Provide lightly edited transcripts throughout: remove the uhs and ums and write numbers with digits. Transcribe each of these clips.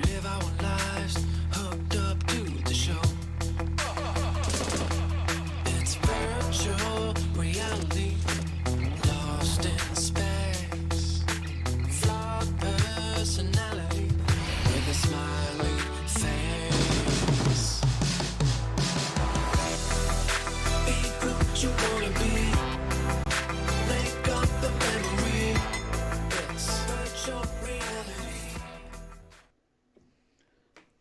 live our lives hooked up to the show. It's virtual reality, lost in space. Flawed personality with a smiley face. Be what you wanna be. Make up the memory. It's virtual reality.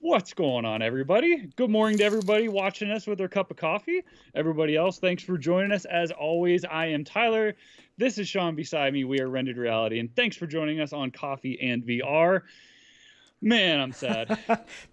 What's going on, everybody? Good morning to everybody watching us with their cup of coffee. Everybody else, thanks for joining us. As always, I am Tyler. This is Sean beside me. We are Rendered Reality, and thanks for joining us on Coffee and VR. Man, I'm sad.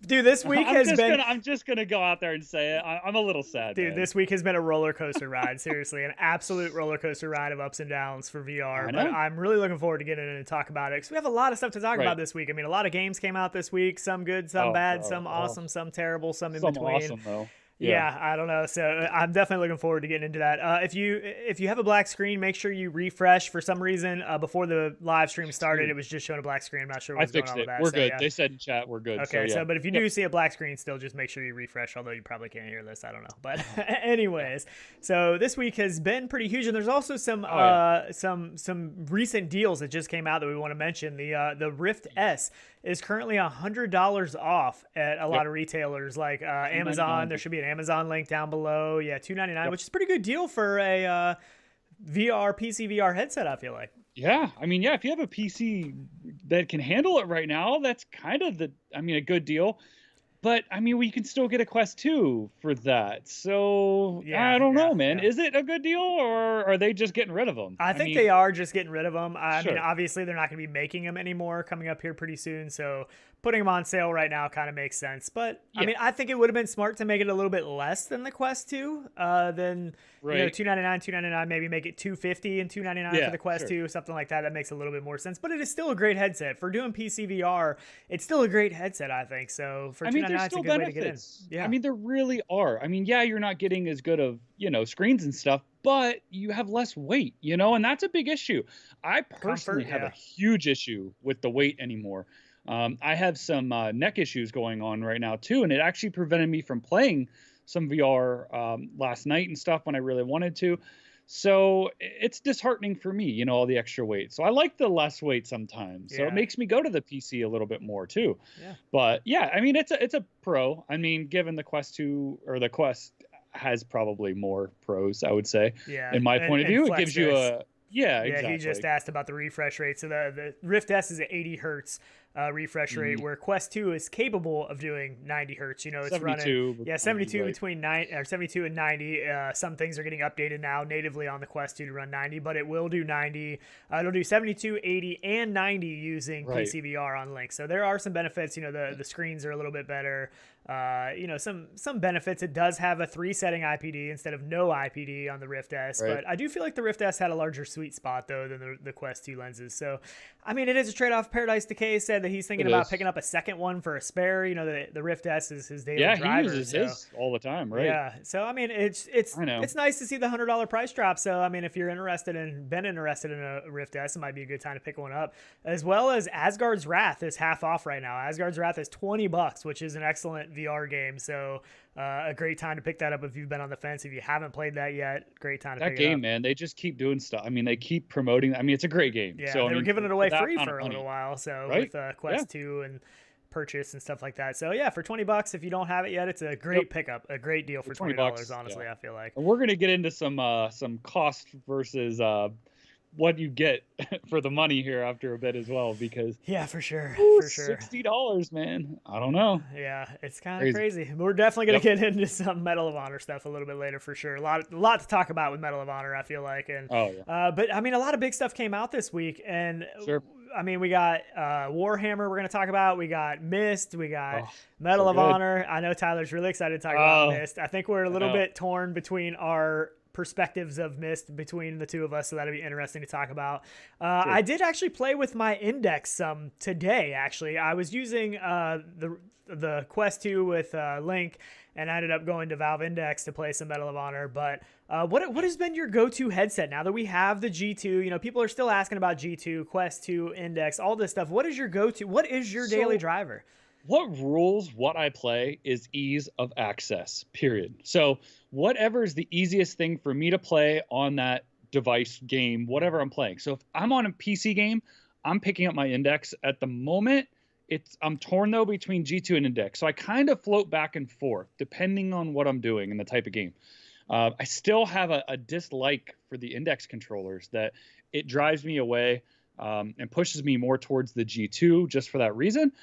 Dude, this week I'm just gonna go out there and say it. I'm a little sad. Dude, man. this week has been a roller coaster ride. Seriously, an absolute roller coaster ride of ups and downs for VR. But I'm really looking forward to getting in and talk about it because we have a lot of stuff to talk about this week. I mean, a lot of games came out this week. Some good, some bad, some awesome, some terrible, some in between. Awesome though. Yeah, I don't know. So I'm definitely looking forward to getting into that. If you have a black screen, make sure you refresh. For some reason, before the live stream started, it was just showing a black screen. I'm not sure what's going on with that. We're good. Yeah. They said in chat we're good. Okay, so but if you do see a black screen still, just make sure you refresh, although you probably can't hear this. I don't know. But anyways, so this week has been pretty huge, and there's also some some recent deals that just came out that we want to mention. The Rift S is currently $100 off at a lot of retailers like Amazon. There should be an Amazon link down below. Yeah, $299, which is a pretty good deal for a PC VR headset, I feel like. Yeah, I mean, yeah, if you have a PC that can handle it right now, that's kind of a good deal. But I mean, we can still get a Quest 2 for that. So I don't know, man. Is it a good deal, or are they just getting rid of them? I think they are just getting rid of them. I mean, obviously they're not going to be making them anymore coming up here pretty soon. So putting them on sale right now kind of makes sense. But I mean, I think it would have been smart to make it a little bit less than the Quest 2. Than $299, maybe make it $250 and $299 for the Quest 2, something like that. That makes a little bit more sense. But it is still a great headset for doing PC VR. It's still a great headset, I think. So for $299, it's a good way to get in. Yeah, I mean, there really are. I mean, yeah, you're not getting as good of screens and stuff, but you have less weight, and that's a big issue. I personally have a huge issue with the weight anymore. I have some neck issues going on right now too, and it actually prevented me from playing some VR last night and stuff when I really wanted to. So it's disheartening for me, all the extra weight. So I like the less weight sometimes. So it makes me go to the PC a little bit more too. Yeah. But yeah, I mean, it's a pro. I mean, given the Quest 2 or the Quest has probably more pros, I would say. Yeah. In my point of view, it gives you a exactly. He just asked about the refresh rate. So the Rift S is at 80 hertz refresh rate, where Quest 2 is capable of doing 90 hertz. It's 72, running 72 between 72 and 90. Some things are getting updated now natively on the Quest 2 to run 90, but it will do 90. It'll do 72, 80, and 90 using PCVR on Link. So there are some benefits. The screens are a little bit better. Some benefits. It does have a 3-setting IPD instead of no IPD on the Rift S, but I do feel like the Rift S had a larger sweet spot though than the Quest 2 lenses. So I mean, it is a trade-off. Paradise Decay said that he's thinking about picking up a second one for a spare. The Rift S is his daily driver. Yeah, he uses his all the time, right? Yeah. So I mean, it's nice to see the $100 price drop. So I mean, if you're interested in a Rift S, it might be a good time to pick one up. As well as Asgard's Wrath is half off right now. Asgard's Wrath is $20, which is an excellent VR game. So a great time to pick that up if you've been on the fence. If you haven't played that yet, great time to pick it up. That game, man, they just keep doing stuff. I mean, they keep promoting. I mean, it's a great game. Yeah, they were giving it away free for a little while. So with Quest 2 and purchase and stuff like that. So yeah, for $20, if you don't have it yet, it's a great pickup, a great deal for $20. Honestly, I feel like. We're gonna get into some cost versus what you get for the money here after a bit as well, because for sure $60, man. I don't know. Yeah, it's kind of crazy. We're definitely gonna get into some Medal of Honor stuff a little bit later for sure. A lot to talk about with Medal of Honor, I feel like. And but I mean, a lot of big stuff came out this week, and I mean, we got Warhammer we're going to talk about. We got Myst. We got Medal of Honor. I know Tyler's really excited to talk about Myst. I think we're a little bit torn between our perspectives of Myst between the two of us, so that'll be interesting to talk about. I did actually play with my Index some today, actually. I was using the Quest 2 with Link, and I ended up going to Valve Index to play some Medal of Honor. But what has been your go-to headset now that we have the G2? People are still asking about G2, Quest 2, Index, all this stuff. What is your go-to? What is your daily driver? what rules what I play is ease of access, period. So whatever is the easiest thing for me to play on that device, game, whatever I'm playing. So if I'm on a PC game, I'm picking up my index. At the moment, I'm torn though between G2 and index. So I kind of float back and forth depending on what I'm doing and the type of game. I still have a dislike for the index controllers, that it drives me away and pushes me more towards the G2 just for that reason.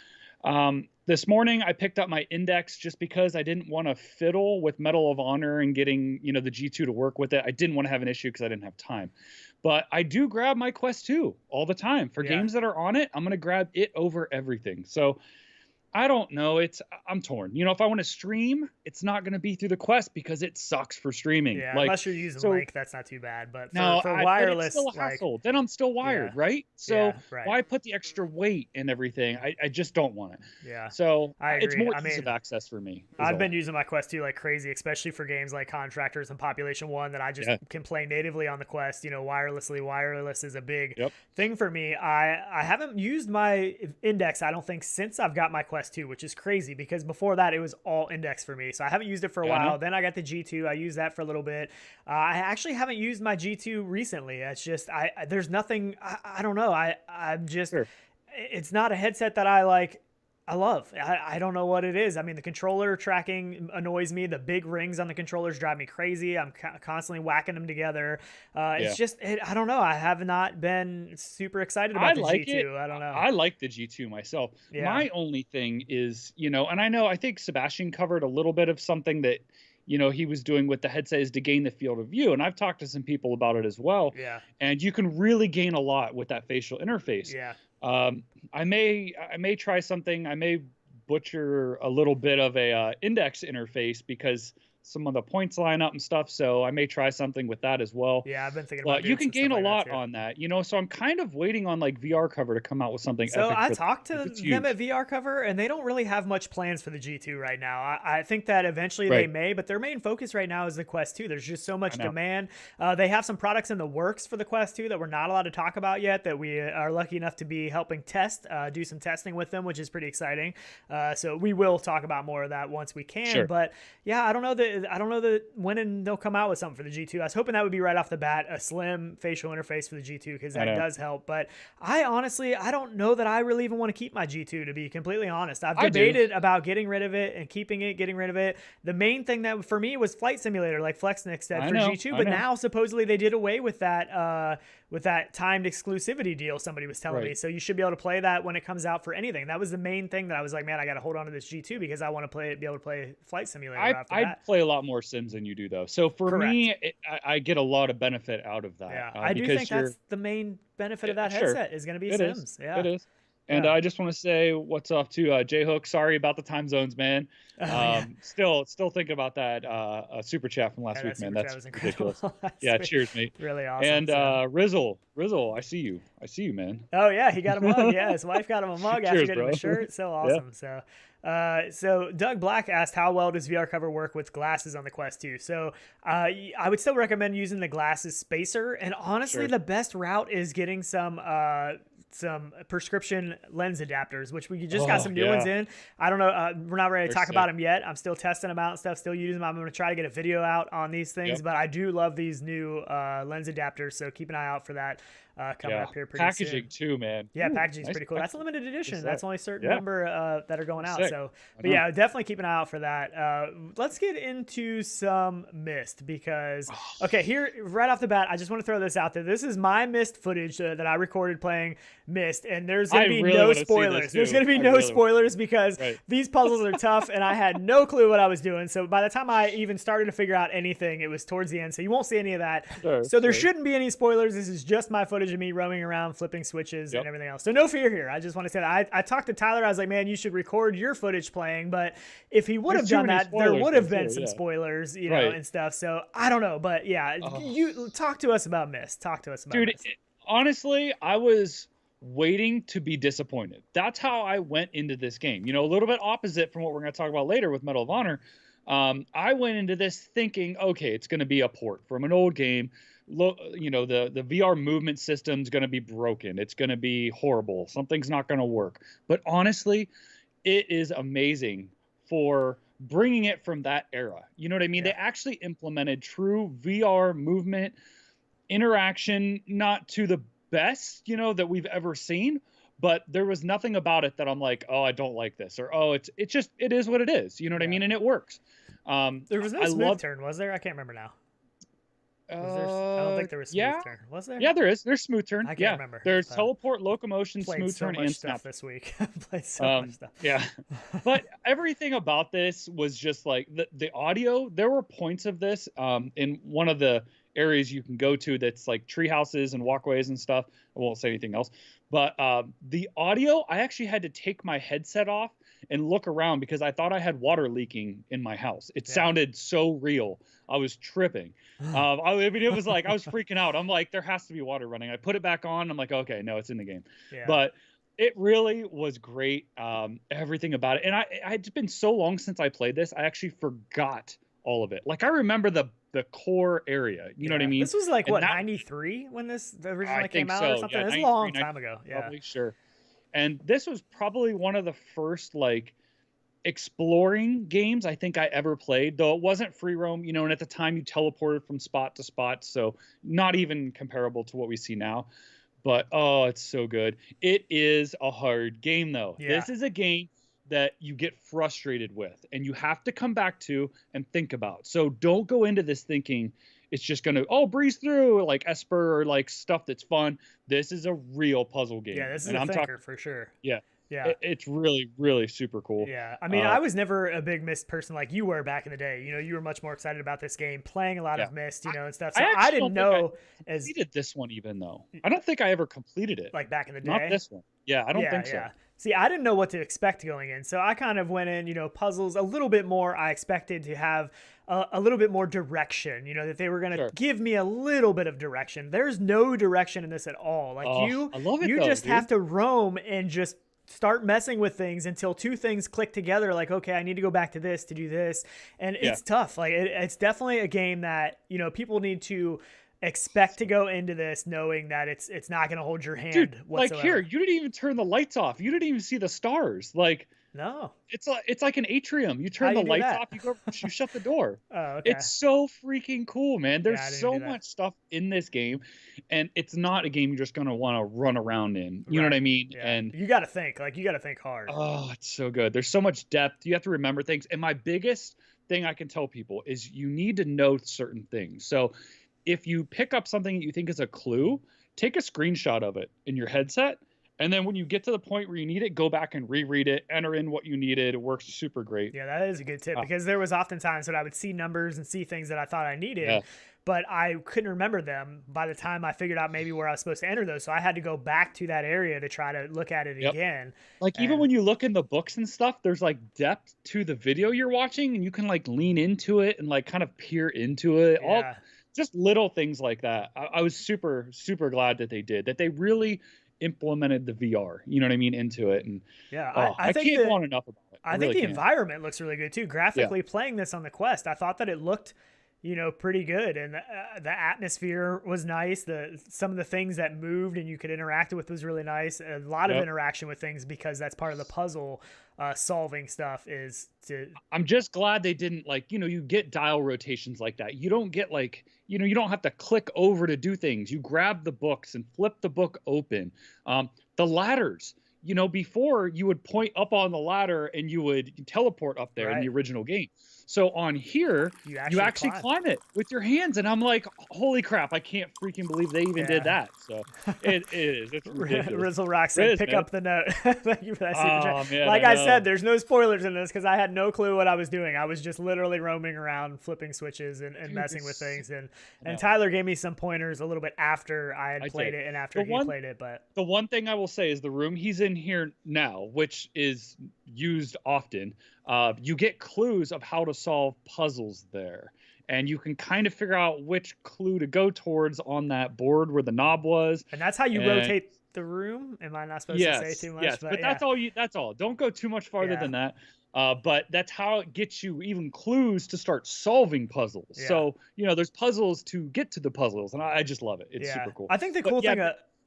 This morning I picked up my index just because I didn't want to fiddle with Medal of Honor and getting, the G2 to work with it. I didn't want to have an issue because I didn't have time. But I do grab my Quest 2 all the time. For games that are on it, I'm going to grab it over everything. So I don't know. I'm torn. If I want to stream, it's not going to be through the Quest because it sucks for streaming. Yeah, unless you're using Link, that's not too bad. But for wireless, it's still a hassle. Then I'm still wired, right? So right. Why put the extra weight and everything? I just don't want it. Yeah. So I agree. It's more ease of access for me. I've been using my Quest 2 like crazy, especially for games like Contractors and Population 1 that I just can play natively on the Quest. Wirelessly. Wireless is a big thing for me. I haven't used my index, I don't think, since I've got my Quest 2, which is crazy because before that it was all index for me. So I haven't used it for a while. Then I got the G2. I used that for a little bit. I actually haven't used my G2 recently. It's just there's nothing. I don't know. I'm just it's not a headset that I like. I love. I don't know what it is. I mean, the controller tracking annoys me. The big rings on the controllers drive me crazy. I'm constantly whacking them together. It's just, I don't know. I have not been super excited about the G2. I don't know. I like the G2 myself. Yeah. My only thing is, and I think Sebastian covered a little bit of something that, he was doing with the headset is to gain the field of view. And I've talked to some people about it as well. Yeah. And you can really gain a lot with that facial interface. Yeah. I may try something. I may butcher a little bit of a index interface because some of the points line up and stuff. So I may try something with that as well. Yeah, I've been thinking about. But you can gain a lot on that, So I'm kind of waiting on like VR Cover to come out with something. So I talked to them at VR Cover, and they don't really have much plans for the G2 right now. I think that eventually they may, but their main focus right now is the Quest 2. There's just so much demand. They have some products in the works for the Quest 2 that we're not allowed to talk about yet, that we are lucky enough to be helping test, do some testing with them, which is pretty exciting. So we will talk about more of that once we can. Sure. But yeah, I don't know that when they'll come out with something for the G2. I was hoping that would be right off the bat, a slim facial interface for the G2, because that does help. But I don't know that I really even want to keep my G2, to be completely honest. I've debated about getting rid of it and keeping it, getting rid of it. The main thing that for me was Flight Simulator, like FlexNix said for G2, but now supposedly they did away with that timed exclusivity deal, somebody was telling me. So you should be able to play that when it comes out for anything. That was the main thing that I was like, man, I got to hold on to this G2 because I want to be able to play Flight Simulator after that. I play a lot more Sims than you do, though. So for me, I get a lot of benefit out of that. Yeah, I do think that's the main benefit of that headset is going to be Sims. Yeah, it is. And I just want to say what's up to J-Hook. Sorry about the time zones, man. Still thinking about that super chat from last week, man. That's ridiculous. Cheers, mate. Really awesome. And Rizzle, I see you, man. Oh yeah, he got a mug. Yeah, his wife got him a mug after getting him a shirt. So awesome. So Doug Black asked, how well does VR Cover work with glasses on the Quest 2? So I would still recommend using the glasses spacer. And honestly, the best route is getting some prescription lens adapters, which we just got some new ones in. I don't know. We're not ready to talk about them yet. I'm still testing them out and stuff, still using them. I'm going to try to get a video out on these things, but I do love these new lens adapters. So keep an eye out for that. Coming up here pretty packaging soon. too, man. Yeah, packaging's pretty cool. That's a limited edition. That's only a certain number that are going out. So, but yeah, definitely keep an eye out for that. Let's get into some Myst because here right off the bat, I just want to throw this out there. This is my Myst footage that I recorded playing Myst, and there's going to be no spoilers. There's going to be no spoilers because these puzzles are tough, and I had no clue what I was doing. So by the time I even started to figure out anything, it was towards the end. So you won't see any of that. So there shouldn't be any spoilers. This is just my footage of me roaming around, flipping switches and everything else. So no fear here. I just want to say that I talked to Tyler. I was like, man, you should record your footage playing. But if he would have done that, there would have been some spoilers, you know, and stuff. So I don't know. But yeah, you talk to us about Myst. Talk to us about Myst. Honestly, I was waiting to be disappointed. That's how I went into this game. You know, a little bit opposite from what we're going to talk about later with Medal of Honor. I went into this thinking, okay, it's going to be a port from an old game. You know, the VR movement system's going to be broken. It's going to be horrible. Something's not going to work. But honestly, it is amazing for bringing it from that era. You know what I mean? Yeah. They actually implemented true VR movement interaction, not to the best, that we've ever seen, but there was nothing about it that I'm like, oh, I don't like this, or oh, it is what it is. You know what I mean? And it works. There was no smooth turn, was there? I can't remember now. I don't think there was smooth turn. Was there? Yeah, there is. There's smooth turn. I can't remember. There's teleport, locomotion, smooth turn, and snap this week. Played so much stuff. Yeah, but everything about this was just like the audio. There were points of this in one of the areas you can go to that's like tree houses and walkways and stuff. I won't say anything else, but the audio, I actually had to take my headset off and look around because I thought I had water leaking in my house. It sounded so real. I was tripping. I mean, it was like I was freaking out. I'm like, there has to be water running. I put it back on. I'm like, okay, no, it's in the game. Yeah. But it really was great. Everything about it. And it's been so long since I played this. I actually forgot all of it. Like I remember the core area. You know what I mean? This was like, what, 93 when this originally came out or something? It's a long time ago. Yeah. Probably, sure. And this was probably one of the first like exploring games I think I ever played, though it wasn't free roam, and at the time you teleported from spot to spot, so not even comparable to what we see now. But oh, it's so good. It is a hard game though. This is a game that you get frustrated with and you have to come back to and think about. So don't go into this thinking it's just going to, breeze through like Esper or like stuff that's fun. This is a real puzzle game. Yeah, this is a thinker for sure. Yeah. Yeah. It's really, really super cool. Yeah. I mean, I was never a big Myst person like you were back in the day. You were much more excited about this game, playing a lot of Myst, and stuff. So I didn't know I completed this one even though. I don't think I ever completed it. Like back in the day? Not this one. Yeah, I don't think so. See, I didn't know what to expect going in. So I kind of went in, puzzles a little bit more. I expected to have a little bit more direction, that they were going to give me a little bit of direction. There's no direction in this at all. Like I love it, just have to roam and just start messing with things until two things click together. Like, okay, I need to go back to this to do this. And it's tough. Like it's definitely a game that, people need to expect to go into this knowing that it's not going to hold your hand whatsoever. Like here, you didn't even turn the lights off. You didn't even see the stars. Like, no, it's like an atrium. You turn the lights off, you shut the door. Oh, okay. It's so freaking cool, man. There's so much stuff in this game, and it's not a game you're just gonna want to run around in. You know what I mean? Yeah. And you got to think hard. Oh, it's so good. There's so much depth. You have to remember things. And my biggest thing I can tell people is you need to know certain things. So if you pick up something that you think is a clue, take a screenshot of it in your headset. And then when you get to the point where you need it, go back and reread it, enter in what you needed. It works super great. Yeah, that is a good tip because there was often times that I would see numbers and see things that I thought I needed, but I couldn't remember them by the time I figured out maybe where I was supposed to enter those. So I had to go back to that area to try to look at it again. Like even when you look in the books and stuff, there's like depth to the video you're watching and you can like lean into it and like kind of peer into it. Yeah. Just little things like that. I was super, super glad that they did, that they really implemented the VR, you know what I mean, into it. And I think can't want enough about it. I think the environment looks really good too. Graphically playing this on the Quest, I thought that it looked, pretty good. And the atmosphere was nice. Some of the things that moved and you could interact with was really nice. A lot of interaction with things because that's part of the puzzle solving stuff is to. I'm just glad they didn't you get dial rotations like that. You don't get you don't have to click over to do things. You grab the books and flip the book open. The ladders, before you would point up on the ladder and you would teleport up there in the original game. So on here, you actually climb it with your hands. And I'm like, holy crap, I can't freaking believe they even did that. So it is. It's ridiculous. Rizzle Rock said, pick up the note. Thank you for that super chat. Like I said, there's no spoilers in this because I had no clue what I was doing. I was just literally roaming around, flipping switches and messing with things. And Tyler gave me some pointers a little bit after I had played it and after he played it. But the one thing I will say is the room he's in here now, which is used often, you get clues of how to solve puzzles there, and you can kind of figure out which clue to go towards on that board where the knob was. And that's how you rotate the room. Am I not supposed to say too much? Yes, but that's all. That's all. Don't go too much farther than that. But that's how it gets you even clues to start solving puzzles. So there's puzzles to get to the puzzles, and I just love it. It's super cool. I think the cool thing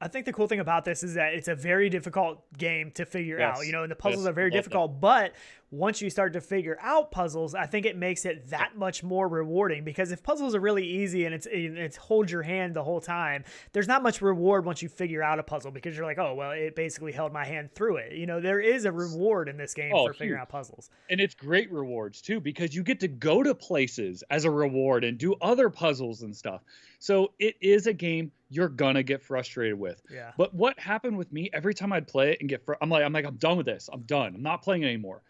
I think the cool thing about this is that it's a very difficult game to figure out, and the puzzles are very difficult, but once you start to figure out puzzles, I think it makes it that much more rewarding, because if puzzles are really easy and it's hold your hand the whole time, there's not much reward once you figure out a puzzle, because you're like, oh, well, it basically held my hand through it. There is a reward in this game for figuring out puzzles. And it's great rewards too, because you get to go to places as a reward and do other puzzles and stuff. So it is a game you're gonna get frustrated with. Yeah. But what happened with me every time I'd play it and I'm like, I'm done with this. I'm done. I'm not playing it anymore.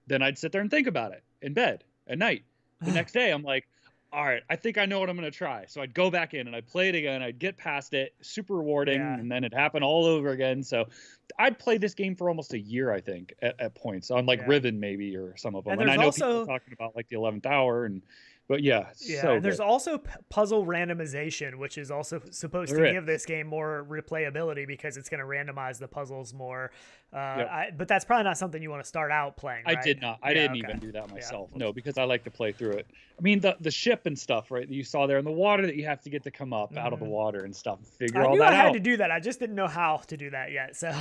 Then I'd sit there and think about it in bed at night. The next day, I'm like, all right, I think I know what I'm going to try. So I'd go back in and I'd play it again. I'd get past it. Super rewarding. Yeah. And then it happened all over again. So I'd played this game for almost a year, I think, at points on Riven maybe, or some of them. And I know people talking about like the 11th hour but yeah. So and there's also puzzle randomization, which is also supposed to give this game more replayability, because it's going to randomize the puzzles more. But that's probably not something you want to start out playing, right? I did not. I didn't even do that myself. No, because I like to play through it. I mean, the ship and stuff, right, that you saw there in the water that you have to get to come up out of the water and stuff. Figure all that out. I had to do that. I just didn't know how to do that yet. So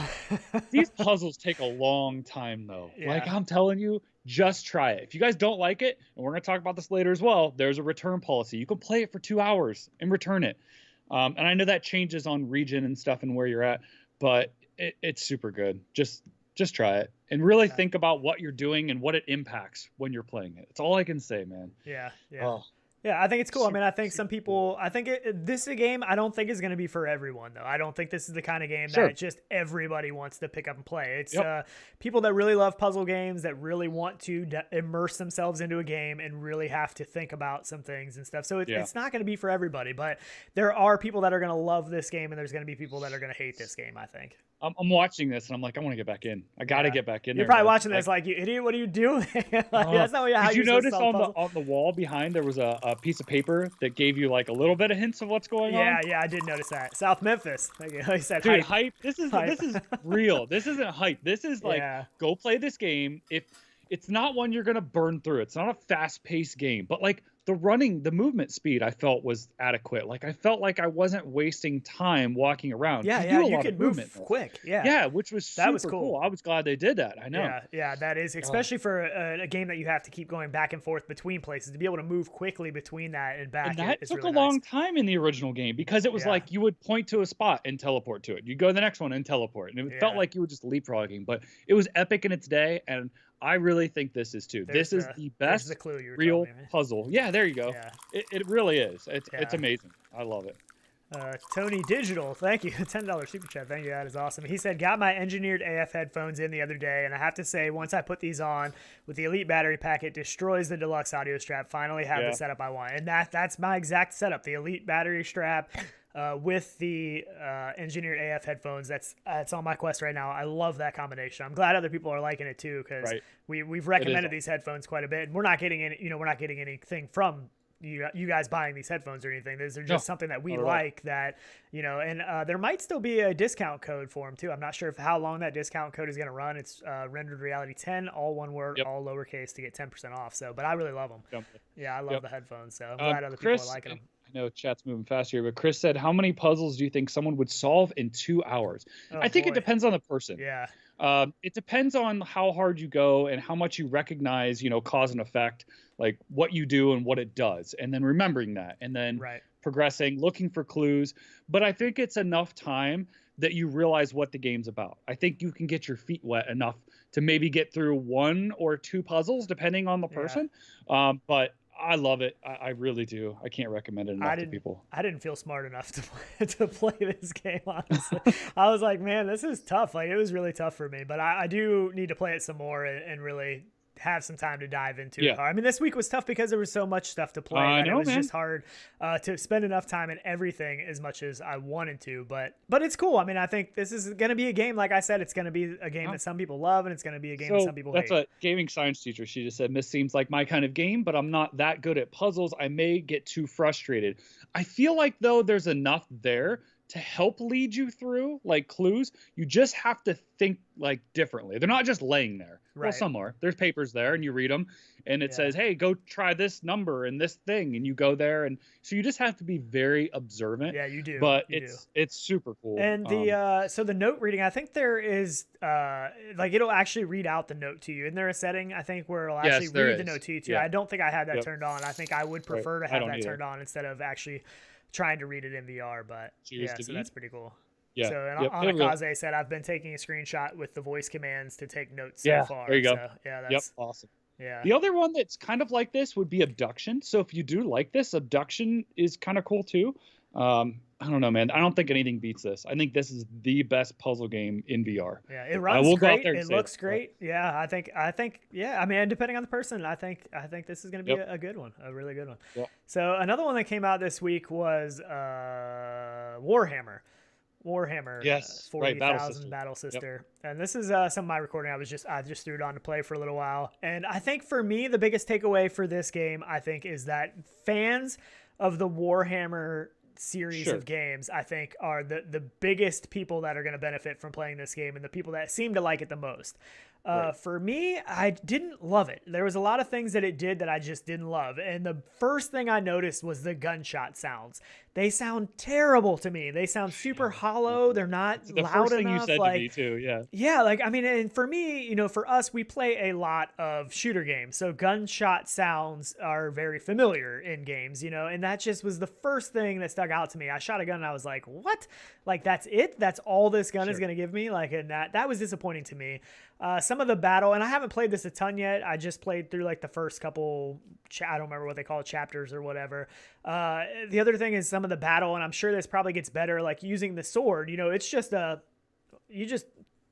these puzzles take a long time, though. Yeah. Like I'm telling you, just try it. If you guys don't like it, and we're going to talk about this later as well, there's a return policy. You can play it for 2 hours and return it. And I know that changes on region and stuff and where you're at, but it's super good. Just try it and really think about what you're doing and what it impacts when you're playing it. It's all I can say, man. Yeah. Yeah, I think it's cool. I mean, I think some people, this is a game I don't think is going to be for everyone, though. I don't think this is the kind of game that just everybody wants to pick up and play. It's people that really love puzzle games, that really want to immerse themselves into a game and really have to think about some things and stuff. So it's not going to be for everybody, but there are people that are going to love this game, and there's going to be people that are going to hate this game, I think. I'm watching this, and I'm like, I want to get back in. I got to get back in. You're probably watching this like, you idiot, what are you doing? That's not how you notice on the wall behind there was a piece of paper that gave you like a little bit of hints of what's going on? Yeah, I did notice that. South Memphis. He said, dude, hype. This is real. This isn't hype. This is like, go play this game. If it's not one you're gonna burn through, it's not a fast-paced game, but like the movement speed I felt was adequate. Like I felt like I wasn't wasting time walking around. You could move quick. Yeah, which was super cool. I was glad they did that. I know. Yeah, that is, especially for a game that you have to keep going back and forth between places, to be able to move quickly between that and back. And that took really a long time in the original game, because it was like you would point to a spot and teleport to it. You go to the next one and teleport, and it felt like you were just leapfrogging. But it was epic in its day, and I really think this is too. This is the best real puzzle. Yeah, there you go. Yeah. It really is. It's amazing. I love it. Tony Digital, thank you. $10 super chat. Thank you. That is awesome. He said, got my engineered AF headphones in the other day, and I have to say, once I put these on with the Elite battery pack, it destroys the deluxe audio strap. Finally have the setup I want. And that's my exact setup. The Elite battery strap with the engineered AF headphones. It's on my Quest right now. I love that combination. I'm glad other people are liking it too, because we've recommended these headphones quite a bit, and we're not getting anything from you guys buying these headphones or anything. These are just something that we like, that and there might still be a discount code for them too. I'm not sure how long that discount code is going to run. It's Rendered Reality 10, all one word, all lowercase, to get 10% off. So, but I really love them. Yeah, I love the headphones. So I'm glad other people are liking them. I know chat's moving fast here, but Chris said, how many puzzles do you think someone would solve in 2 hours? I think it depends on the person. Yeah. It depends on how hard you go and how much you recognize, cause and effect, like what you do and what it does, and then remembering that, and then progressing, looking for clues. But I think it's enough time that you realize what the game's about. I think you can get your feet wet enough to maybe get through 1 or 2 puzzles, depending on the person. But I love it. I really do. I can't recommend it enough to people. I didn't feel smart enough to play this game, honestly. I was like, man, this is tough. Like, it was really tough for me. But I do need to play it some more and really have some time to dive into it. I mean, this week was tough because there was so much stuff to play. I know, it was just hard to spend enough time in everything as much as I wanted to. But it's cool. I mean, I think this is going to be a game, like I said, it's going to be a game that some people love, and it's going to be a game that some people hate. That's a gaming science teacher. She just said, this seems like my kind of game, but I'm not that good at puzzles. I may get too frustrated. I feel like, though, there's enough there to help lead you through, like clues. You just have to think like differently. They're not just laying there. Right. Well, some are. There's papers there, and you read them, and it says, "Hey, go try this number and this thing," and you go there, and so you just have to be very observant. Yeah, you do. But it's super cool. And the so the note reading, I think there is like it'll actually read out the note to you. Isn't there a setting I think where it'll actually read the note to you too? Yeah. I don't think I had that turned on. I think I would prefer to have that turned on instead of actually trying to read it in VR. But so that's pretty cool. Yeah. So Anakaze said, I've been taking a screenshot with the voice commands to take notes so far. There you go. So, yeah, that's awesome. Yeah. The other one that's kind of like this would be Abduction. So if you do like this, Abduction is kind of cool too. I don't know, man. I don't think anything beats this. I think this is the best puzzle game in VR. Yeah, it runs great. It looks great. Yeah, I think. Yeah, I mean, depending on the person, I think this is going to be a good one, a really good one. Yep. So another one that came out this week was Warhammer. Yes, 40,000 Battle Sister. Yep. And this is some of my recording. I just threw it on to play for a little while. And I think for me, the biggest takeaway for this game, I think, is that fans of the Warhammer series of games, I think, are the biggest people that are going to benefit from playing this game and the people that seem to like it the most. For me, I didn't love it. There was a lot of things that it did that I just didn't love. And the first thing I noticed was the gunshot sounds. They sound terrible to me. They sound super hollow. They're not loud enough. The first thing you said to me too, yeah. Yeah, like, I mean, and for me, for us, we play a lot of shooter games. So gunshot sounds are very familiar in games, and that just was the first thing that stuck out to me. I shot a gun and I was like, what? Like, that's it? That's all this gun is going to give me? Like, and that was disappointing to me. Some of the battle, and I haven't played this a ton yet. I just played through like the first couple, I don't remember what they call it, chapters or whatever. The other thing is some of the battle, and I'm sure this probably gets better, like using the sword, it's just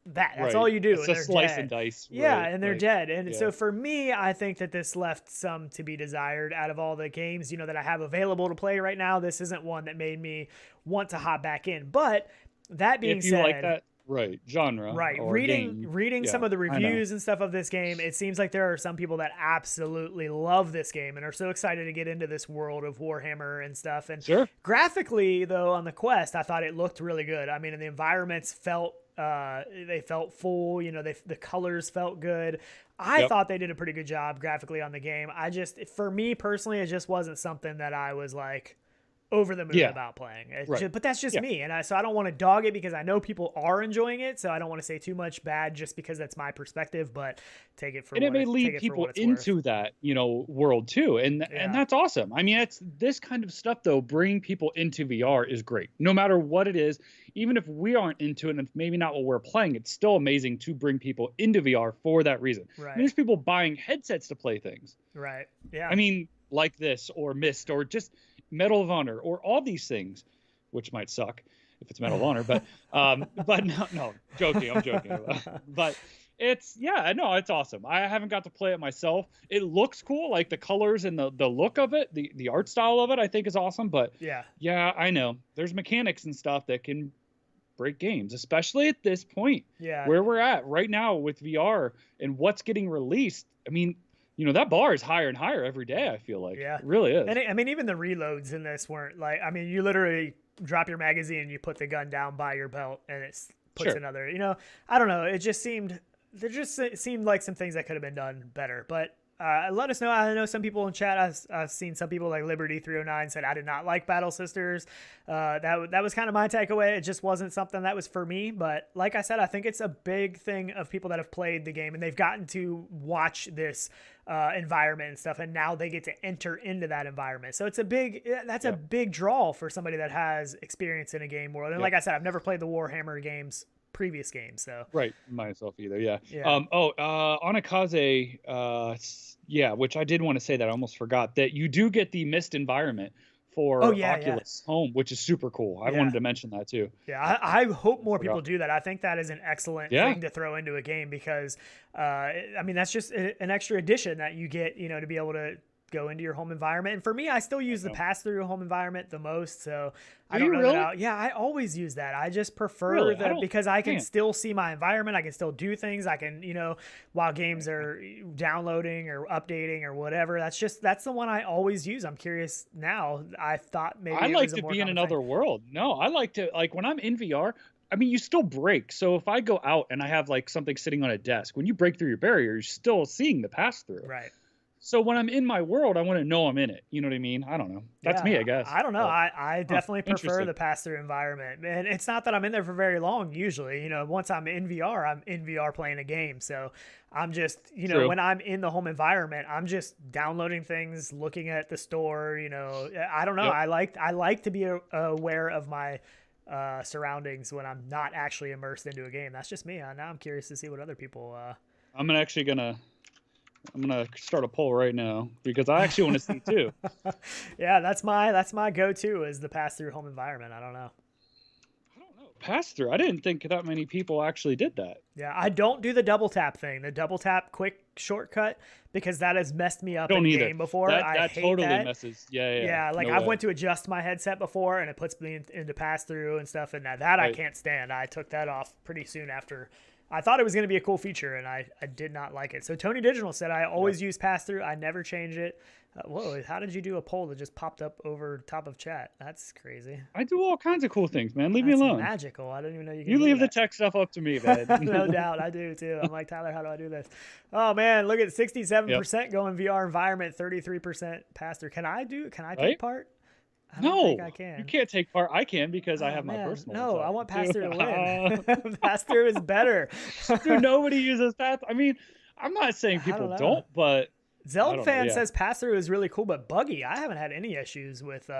that's all you do. It's a slice and dice. Yeah, and they're dead. And so for me, I think that this left some to be desired. Out of all the games, that I have available to play right now, this isn't one that made me want to hop back in. But that being said, if you like that genre, reading some of the reviews and stuff of this game, it seems like there are some people that absolutely love this game and are so excited to get into this world of Warhammer and stuff. And graphically, though, on the Quest, I thought it looked really good. I mean, and the environments felt they felt full, the colors felt good. I thought they did a pretty good job graphically on the game. For me personally, it just wasn't something that I was like over the moon about playing. But that's just me. And so I don't want to dog it because I know people are enjoying it. So I don't want to say too much bad just because that's my perspective, but take it for it may lead people into that, world too. And that's awesome. I mean, it's this kind of stuff though, bringing people into VR is great. No matter what it is, even if we aren't into it and it's maybe not what we're playing, it's still amazing to bring people into VR for that reason. Right. I mean, there's people buying headsets to play things. Right. Yeah. I mean, like this or Myst or just Medal of Honor or all these things, which might suck if it's Medal of Honor, but no, joking, I'm joking. But it's awesome. I haven't got to play it myself. It looks cool, like the colors and the look of it, the art style of it, I think is awesome. But yeah, I know there's mechanics and stuff that can break games, especially at this point where we're at right now with VR and what's getting released. I mean, that bar is higher and higher every day, I feel like. Yeah. It really is. And I mean, even the reloads in this weren't like, I mean, you literally drop your magazine and you put the gun down by your belt and it puts another, I don't know. It just seemed like some things that could have been done better. But let us know. I know some people in chat, I've seen some people like Liberty309 said, I did not like Battle Sisters. That was kind of my takeaway. It just wasn't something that was for me. But like I said, I think it's a big thing of people that have played the game and they've gotten to watch this environment and stuff. And now they get to enter into that environment. So it's a big draw for somebody that has experience in a game world. And like I said, I've never played the Warhammer games, previous games, so myself either. Anakaze, which I did want to say that I almost forgot that you do get the Myst environment for Oculus Home, which is super cool. I wanted to mention that too. I hope more people do that. I think that is an excellent thing to throw into a game because I mean, that's just an extra addition that you get, to be able to go into your home environment. And for me, I still use the pass-through home environment the most. So I Do don't you know really? yeah, I always use that. I just prefer Really? that because I can Man. still see my environment. I can still do things. I can, while games are downloading or updating or whatever. That's the one I always use. I'm curious now. I thought maybe I it like was a to more be in common another thing. world. No, I like to, like, when I'm in VR, I mean, you still break. So if I go out and I have like something sitting on a desk, when you break through your barrier, you're still seeing the pass through. Right. So when I'm in my world, I want to know I'm in it. You know what I mean? I don't know. That's me, I guess. I don't know. But, I definitely prefer interesting. the pass-through environment. And it's not that I'm in there for very long usually. Once I'm in VR playing a game. So I'm just, True. when I'm in the home environment, I'm just downloading things, looking at the store, I don't know. Yep. I like to be aware of my surroundings when I'm not actually immersed into a game. That's just me. Now I'm curious to see what other people I'm gonna start a poll right now because I actually want to see too. Yeah, that's my go-to is the pass-through home environment. I don't know. Pass through. I didn't think that many people actually did that. Yeah, I don't do the double tap thing, the double tap quick shortcut, because that has messed me up in game before. I hate totally that. messes. Yeah. Like No I've way. went to adjust my headset before, and it puts me into pass through and stuff, and that I Right. can't stand. I took that off pretty soon after. I thought it was going to be a cool feature, and I did not like it. So Tony Digital said I always use pass through. I never change it. Whoa, how did you do a poll that just popped up over top of chat? That's crazy. I do all kinds of cool things, man. Leave That's me alone. magical. I didn't even know you could You do leave that. the tech stuff up to me, man. No doubt, I do too. I'm like, Tyler, how do I do this? Oh man, look at 67% going VR environment, 33% pass through. Can I take part? I don't think I can. You can't take part. I can because I have my man. personal. No, I want pass through to too. win. Pass through is better. Dude, nobody uses pass. I mean, I'm not saying I people don't know. don't, but Zeld fan says pass through is really cool, but buggy. I haven't had any issues with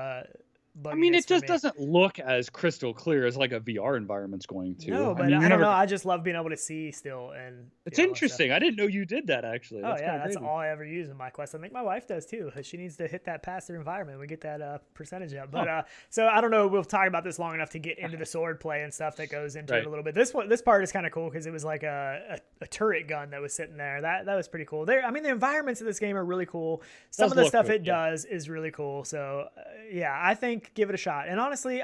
I mean, it just doesn't look as crystal clear as like a VR environment's going to. No, but I mean, I don't know. I just love being able to see still, and it's interesting. I didn't know you did that actually. That's that's all I ever use in my Quest. I think my wife does too. She needs to hit that pass through environment. We get that percentage up. But so I don't know. We'll talk about this long enough to get into the sword play and stuff that goes into it a little bit. This part is kind of cool because it was like a turret gun that was sitting there. That was pretty cool. I mean, the environments of this game are really cool. Some of the stuff it does is really cool. So I think give it a shot. And honestly,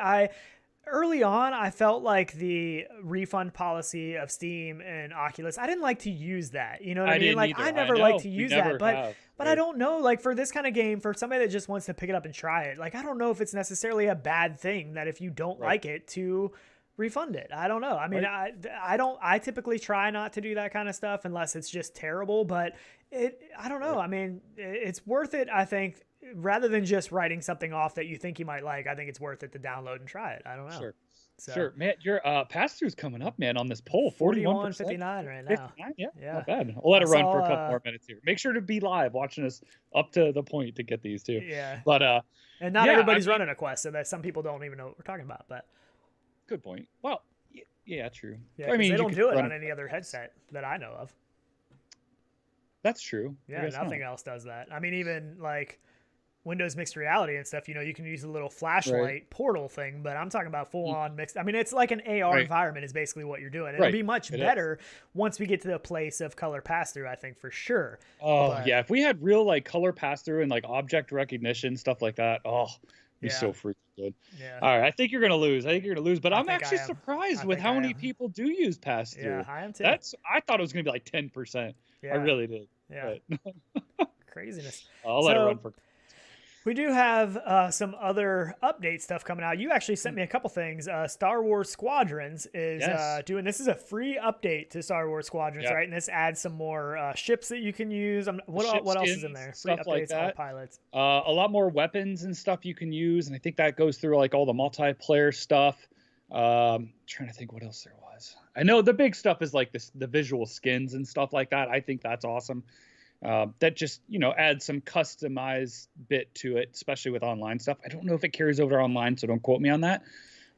early on, I felt like the refund policy of Steam and Oculus, I didn't like to use that. You know what I mean? Like, I never liked to use that. But I don't know, like, for this kind of game, for somebody that just wants to pick it up and try it, like, I don't know if it's necessarily a bad thing that if you don't like it to refund it. I don't know. I mean, I typically try not to do that kind of stuff unless it's just terrible, but I don't know. I mean, it's worth it, I think. Rather than just writing something off that you think you might like, I think it's worth it to download and try it. I don't know. Sure, man. Your pass-through's coming up, man, on this poll. 41.59 right now. 59? Yeah, not bad. I'll let it run for a couple more minutes here. Make sure to be live watching us up to the point to get these too. Yeah. But and not everybody's running a Quest, so that some people don't even know what we're talking about. But good point. Well, yeah, true. Yeah, I mean, they don't do it on any other headset that I know of. That's true. Yeah, nothing else does that. I mean, even like Windows mixed reality and stuff, you can use a little flashlight portal thing, but I'm talking about full on mixed. I mean, it's like an AR environment is basically what you're doing. It'll be much better once we get to the place of color pass through, I think, for sure. Oh, yeah. If we had real like color pass through and like object recognition, stuff like that, it'd be so freaking good. Yeah. All right. I think you're going to lose. But I'm actually surprised with how many people do use pass through. Yeah, I am too. I thought it was going to be like 10%. Yeah. I really did. Yeah. Craziness. I'll let it run for. We do have some other update stuff coming out. You actually sent me a couple things. Star Wars Squadrons is doing this is a free update to Star Wars Squadrons, right? And this adds some more ships that you can use. What else is in there? Free updates, like that. All pilots. A lot more weapons and stuff you can use, and I think that goes through like all the multiplayer stuff. Trying to think what else there was. I know the big stuff is like the visual skins and stuff like that. I think that's awesome. That just, adds some customized bit to it, especially with online stuff. I don't know if it carries over to online, so don't quote me on that.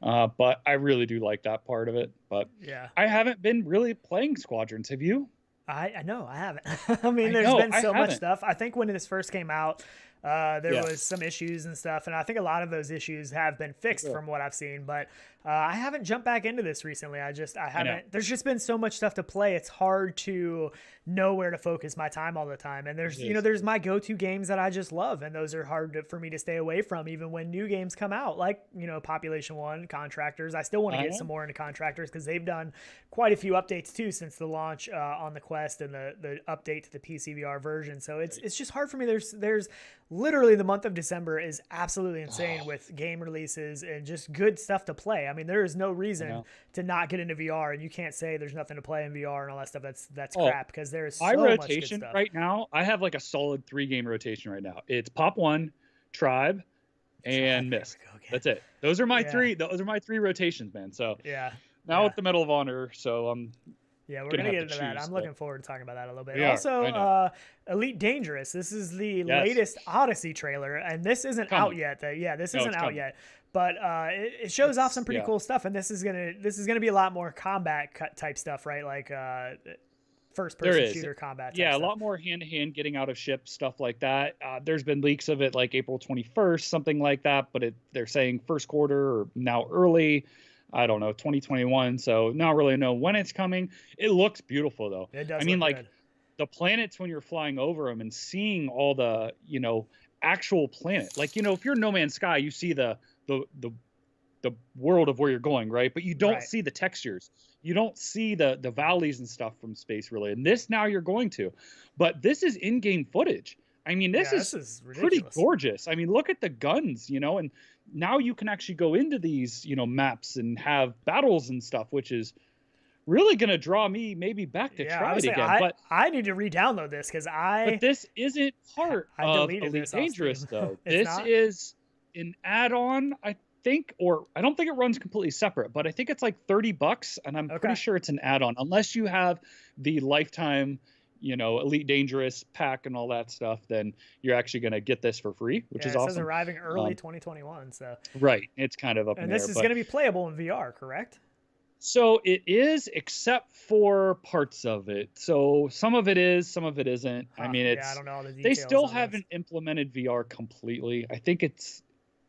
But I really do like that part of it. But I haven't been really playing Squadrons. Have you? I know I haven't. I mean, there's been so much stuff. I think when this first came out, There was some issues and stuff, and I think a lot of those issues have been fixed from what I've seen, but I haven't jumped back into this recently. I haven't. There's just been so much stuff to play. It's hard to know where to focus my time all the time. And there's my go-to games that I just love, and those are hard for me to stay away from even when new games come out, like, Population 1, Contractors. I still want to get some more into Contractors because they've done quite a few updates too since the launch on the Quest and the update to the PCVR version. So it's just hard for me. There's literally the month of December is absolutely insane with game releases and just good stuff to play. I mean, there is no reason to not get into VR, and you can't say there's nothing to play in VR and all that stuff. That's crap, because there's so much good stuff. Right now, I have like a solid 3-game rotation right now. It's Pop 1, Tribe, and Mist. That's it. Those are my three. Those are my 3 rotations, man. So now with the Medal of Honor, so we're gonna get into that. I'm looking forward to talking about that a little bit. Also, Elite Dangerous. This is the latest Odyssey trailer, and this isn't out yet. This isn't out yet, but it shows off some pretty cool stuff. And this is gonna be a lot more combat type stuff, right? Like first-person shooter combat. A lot more hand-to-hand, getting out of ships, stuff like that. There's been leaks of it like April 21st, something like that. But they're saying first quarter or now early. I don't know, 2021. So not really know when it's coming. It looks beautiful though. It does. I mean, good. The planets when you're flying over them and seeing all the, actual planet. Like, if you're in No Man's Sky, you see the world of where you're going, right? But you don't see the textures. You don't see the valleys and stuff from space really. And this now you're going to. But this is in-game footage. I mean, this is pretty gorgeous. I mean, look at the guns, and now you can actually go into these, maps and have battles and stuff, which is really going to draw me maybe back to try it again. But I need to re-download this because But this isn't part of Elite Dangerous, though. This is an add-on, I think, or I don't think it runs completely separate, but I think it's like $30, and I'm pretty sure it's an add-on, unless you have the lifetime Elite Dangerous pack and all that stuff, then you're actually going to get this for free, which is awesome. It says arriving early 2021. So it's kind of up in there. And this is going to be playable in VR, correct? So it is, except for parts of it. So some of it is, some of it isn't. I mean, I don't know all the details. They still haven't implemented VR completely. I think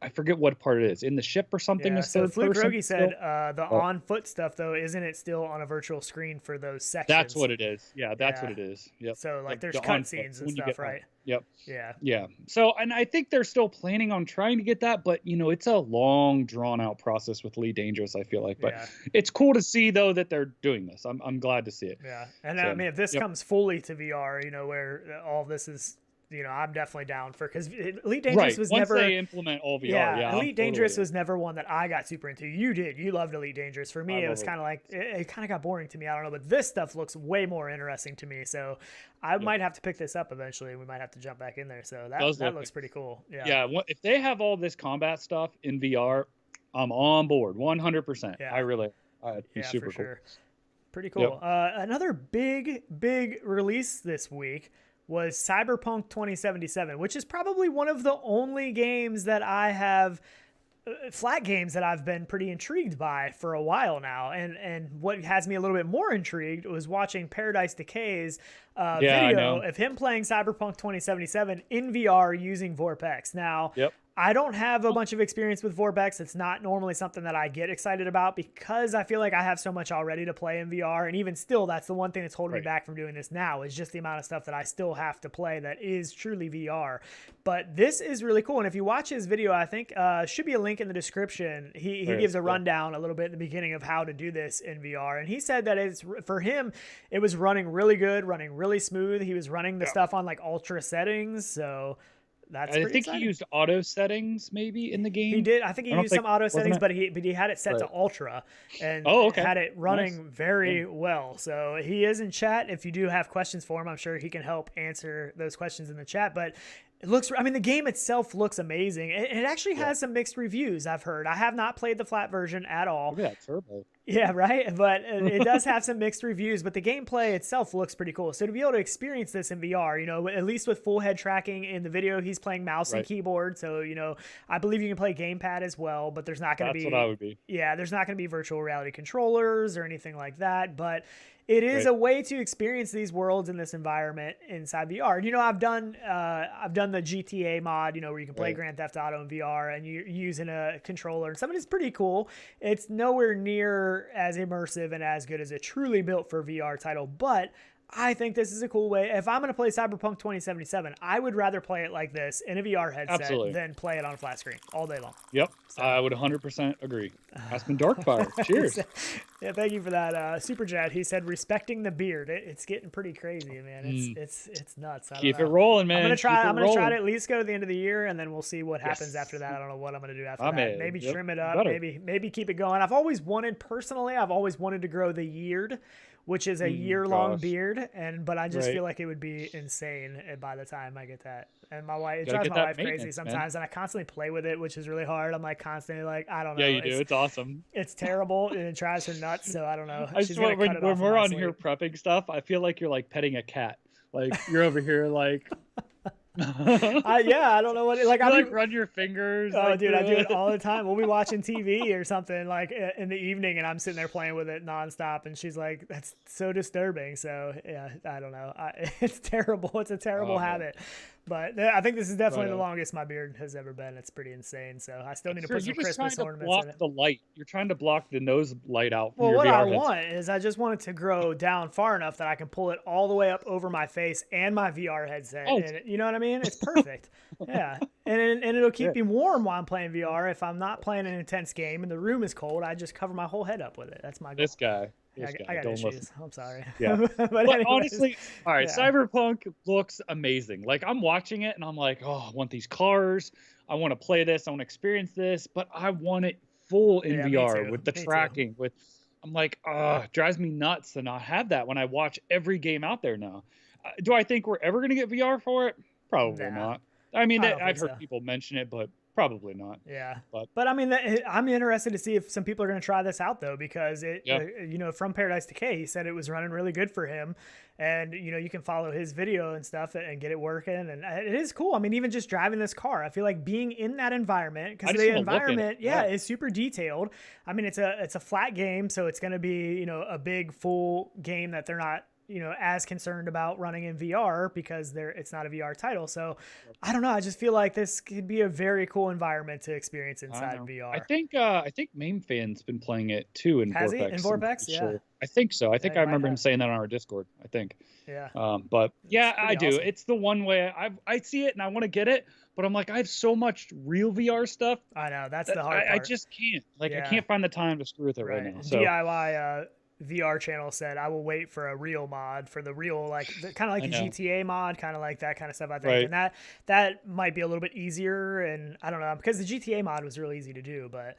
I forget what part it is. In the ship or something? So Fluke Rogi said the on-foot stuff, though, isn't it still on a virtual screen for those sections? That's what it is. That's what it is. Yep. So, there's cutscenes and stuff, right? Yep. Yeah. So, and I think they're still planning on trying to get that, but, it's a long, drawn-out process with Elite Dangerous, I feel like. But it's cool to see, though, that they're doing this. I'm glad to see it. Yeah. And, I mean, if this comes fully to VR, where all this is... I'm definitely down for, because Elite Dangerous was once never. They implement all VR. Elite Dangerous was never one that I got super into. You did. You loved Elite Dangerous. For me, it was kind of like it kind of got boring to me. I don't know, but this stuff looks way more interesting to me. So I might have to pick this up eventually. We might have to jump back in there. So that looks pretty cool. Yeah. If they have all this combat stuff in VR, I'm on board 100%. Yeah. I'd be super cool. Sure. Pretty cool. Another big release this week was Cyberpunk 2077, which is probably one of the only games that I have, flat games that I've been pretty intrigued by for a while now. And what has me a little bit more intrigued was watching Paradise Decay's video of him playing Cyberpunk 2077 in VR using Vorpex. Now, I don't have a bunch of experience with Vorpex. It's not normally something that I get excited about because I feel like I have so much already to play in VR. And even still, that's the one thing that's holding me back from doing this now, is just the amount of stuff that I still have to play that is truly VR. But this is really cool. And if you watch his video, I think should be a link in the description. He gives a rundown a little bit at the beginning of how to do this in VR. And he said that for him, it was running really good, running really smooth. He was running the stuff on ultra settings. So... I think exciting. He used auto settings maybe in the game. He did. I think he used some auto settings, but he had it set to ultra and had it running very well. So he is in chat. If you do have questions for him, I'm sure he can help answer those questions in the chat. But it looks, the game itself looks amazing. It actually has some mixed reviews, I've heard. I have not played the flat version at all. Look at that turbo. Yeah, right. But it does have some mixed reviews, but the gameplay itself looks pretty cool. So to be able to experience this in VR, at least with full head tracking in the video, he's playing mouse and keyboard. So, I believe you can play gamepad as well, but there's not going to be. That's what I would be. Yeah, there's not going to be virtual reality controllers or anything like that. But it is a way to experience these worlds in this environment inside VR. And, I've done the GTA mod, where you can play Grand Theft Auto in VR and you're using a controller and something is pretty cool. It's nowhere near as immersive and as good as a truly built for VR title, but I think this is a cool way. If I'm going to play Cyberpunk 2077, I would rather play it like this in a VR headset than play it on a flat screen all day long. Yep, so. I would 100% agree. Aspen Darkfire, cheers. Yeah, thank you for that. Super Jet, he said, respecting the beard. It's getting pretty crazy, man. It's nuts. Keep it rolling, man. I'm gonna try to at least go to the end of the year, and then we'll see what happens after that. I don't know what I'm gonna do after that. Maybe trim it up. Maybe keep it going. I've always wanted to grow the yeared, which is a year-long beard, but I just feel like it would be insane by the time I get that. And my wife, it drives my wife crazy sometimes, and I constantly play with it, which is really hard. I'm like constantly like, I don't know. Yeah, you do. It's awesome. It's terrible, and it drives her nuts. So I don't know. I just when we're on here prepping stuff, I feel like you're like petting a cat. Like you're over here like. I don't know what I run your fingers. Oh, dude, I do it all the time. We'll be watching TV or something like in the evening, and I'm sitting there playing with it nonstop, and she's like, "That's so disturbing." So yeah, I don't know. It's terrible. It's a terrible habit. But I think this is definitely the longest my beard has ever been. It's pretty insane. So I still need to put some Christmas ornaments in it. The light. You're trying to block the nose light out. Well, what I want is I just want it to grow down far enough that I can pull it all the way up over my face and my VR headset. Oh. And you know what I mean? It's perfect. Yeah. And it'll keep me warm while I'm playing VR. If I'm not playing an intense game and the room is cold, I just cover my whole head up with it. That's my goal. This guy. I got issues. Listen. I'm sorry. Yeah. but honestly, all right, Cyberpunk looks amazing. Like I'm watching it and I'm like, oh, I want these cars. I want to play this. I want to experience this, but I want it full in VR with the tracking. I'm like, it drives me nuts to not have that when I watch every game out there now. Do I think we're ever going to get VR for it? Probably not. I mean, I've heard people mention it, but probably not. Yeah. But I mean, I'm interested to see if some people are going to try this out, though, because from Paradise Decay, he said it was running really good for him. And, you can follow his video and stuff and get it working. And it is cool. I mean, even just driving this car, I feel like being in that environment, because the environment, is super detailed. I mean, it's a flat game, so it's going to be, a big full game that they're not as concerned about running in VR because it's not a VR title. So I don't know. I just feel like this could be a very cool environment to experience inside VR. I think Mame Fan's been playing it too in Vorpex. Has he? In Vorpex? Yeah. Sure. I think so. I think I remember him saying that on our Discord, I think. Yeah. But yeah, I do. Awesome. It's the one way I see it and I want to get it, but I'm like, I have so much real VR stuff. I know. That's the hard part. I just can't. I can't find the time to screw with it right now. So. DIY, VR channel said I will wait for a real mod for the real kind of like the GTA mod, kind of like that kind of stuff, I think. And that might be a little bit easier, and I don't know, because the GTA mod was really easy to do, but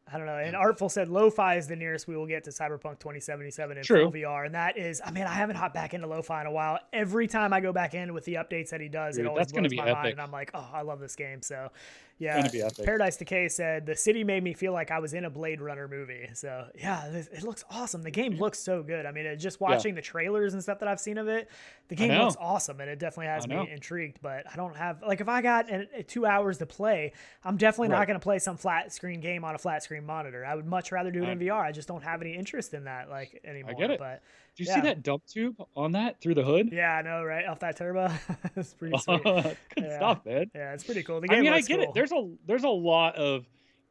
I don't know. And Artful said lo-fi is the nearest we will get to Cyberpunk 2077 in full VR. And that is, I haven't hopped back into lo-fi in a while. Every time I go back in with the updates that he does, it always blows my mind. And I'm like, oh, I love this game. So yeah, Paradise Decay said the city made me feel like I was in a Blade Runner movie. So yeah, it looks awesome. The game looks so good. I mean, just watching the trailers and stuff that I've seen of it, the game looks awesome, and it definitely has me intrigued. But I don't have, like, if I got 2 hours to play, I'm definitely not going to play some flat screen game on a flat screen monitor. I would much rather do it in VR. I just don't have any interest in that anymore. I get it. But do you see that dump tube on that through the hood? Yeah, I know, right? Off that turbo. It's pretty sweet. Good stuff, man. Yeah, it's pretty cool. The game looks cool. I get it. There's a lot of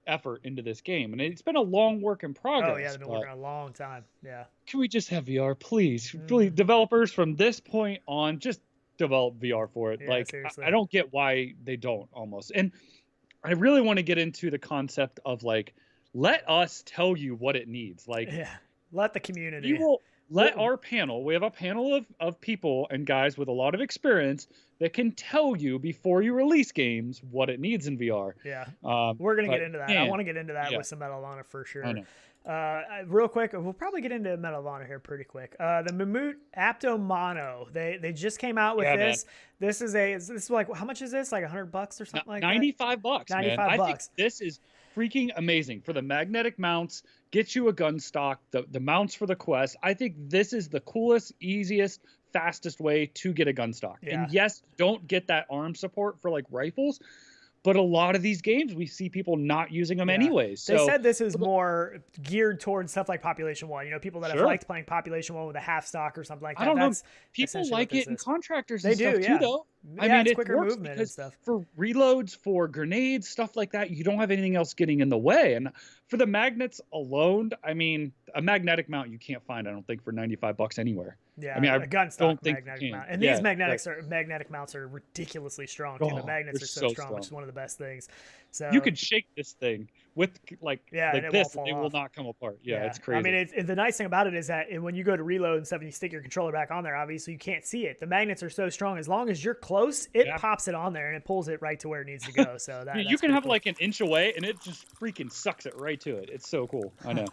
effort into this game, and it's been a long work in progress. Oh yeah, they've been working a long time. Yeah. Can we just have VR, please? Please, developers from this point on, just develop VR for it. Yeah, I don't get why they don't almost. And I really want to get into the concept of let us tell you what it needs. Let the community. You will let our panel. We have a panel of people and guys with a lot of experience that can tell you before you release games what it needs in VR. Yeah, we're gonna get into that. I want to get into that with some Medal of Honor for sure. I know. Real quick, we'll probably get into Medal of Honor here pretty quick. The Mamut Apto Mono. They just came out with this. Man. This is like, how much is this? Like $100 or something like that? $95. $95. I think this is freaking amazing for the magnetic mounts. Get you a Gunstock, the mounts for the Quest. I think this is the coolest, easiest, fastest way to get a Gunstock. Yeah. And yes, don't get that arm support for rifles, But a lot of these games, we see people not using them anyways. So, they said this is more geared towards stuff like Population 1. You know, people that have liked playing Population 1 with a half stock or something like that. I don't know. People like it in contractors and stuff too, though. I mean, it's quicker movement and stuff. For reloads, for grenades, stuff like that, you don't have anything else getting in the way. And for the magnets alone, I mean, a magnetic mount you can't find, I don't think, for $95 anywhere. Yeah, I mean, a Gunstock magnetic mount. And these magnetic mounts are ridiculously strong too. The magnets are so strong, which is one of the best things. So you could shake this thing with like this, and it will not come apart. Yeah, it's crazy. I mean, the nice thing about it is that when you go to reload and stuff, and you stick your controller back on there, obviously you can't see it. The magnets are so strong. As long as you're close, it pops it on there and it pulls it right to where it needs to go. So you can have like an inch away, and it just freaking sucks it right to it. It's so cool. I know.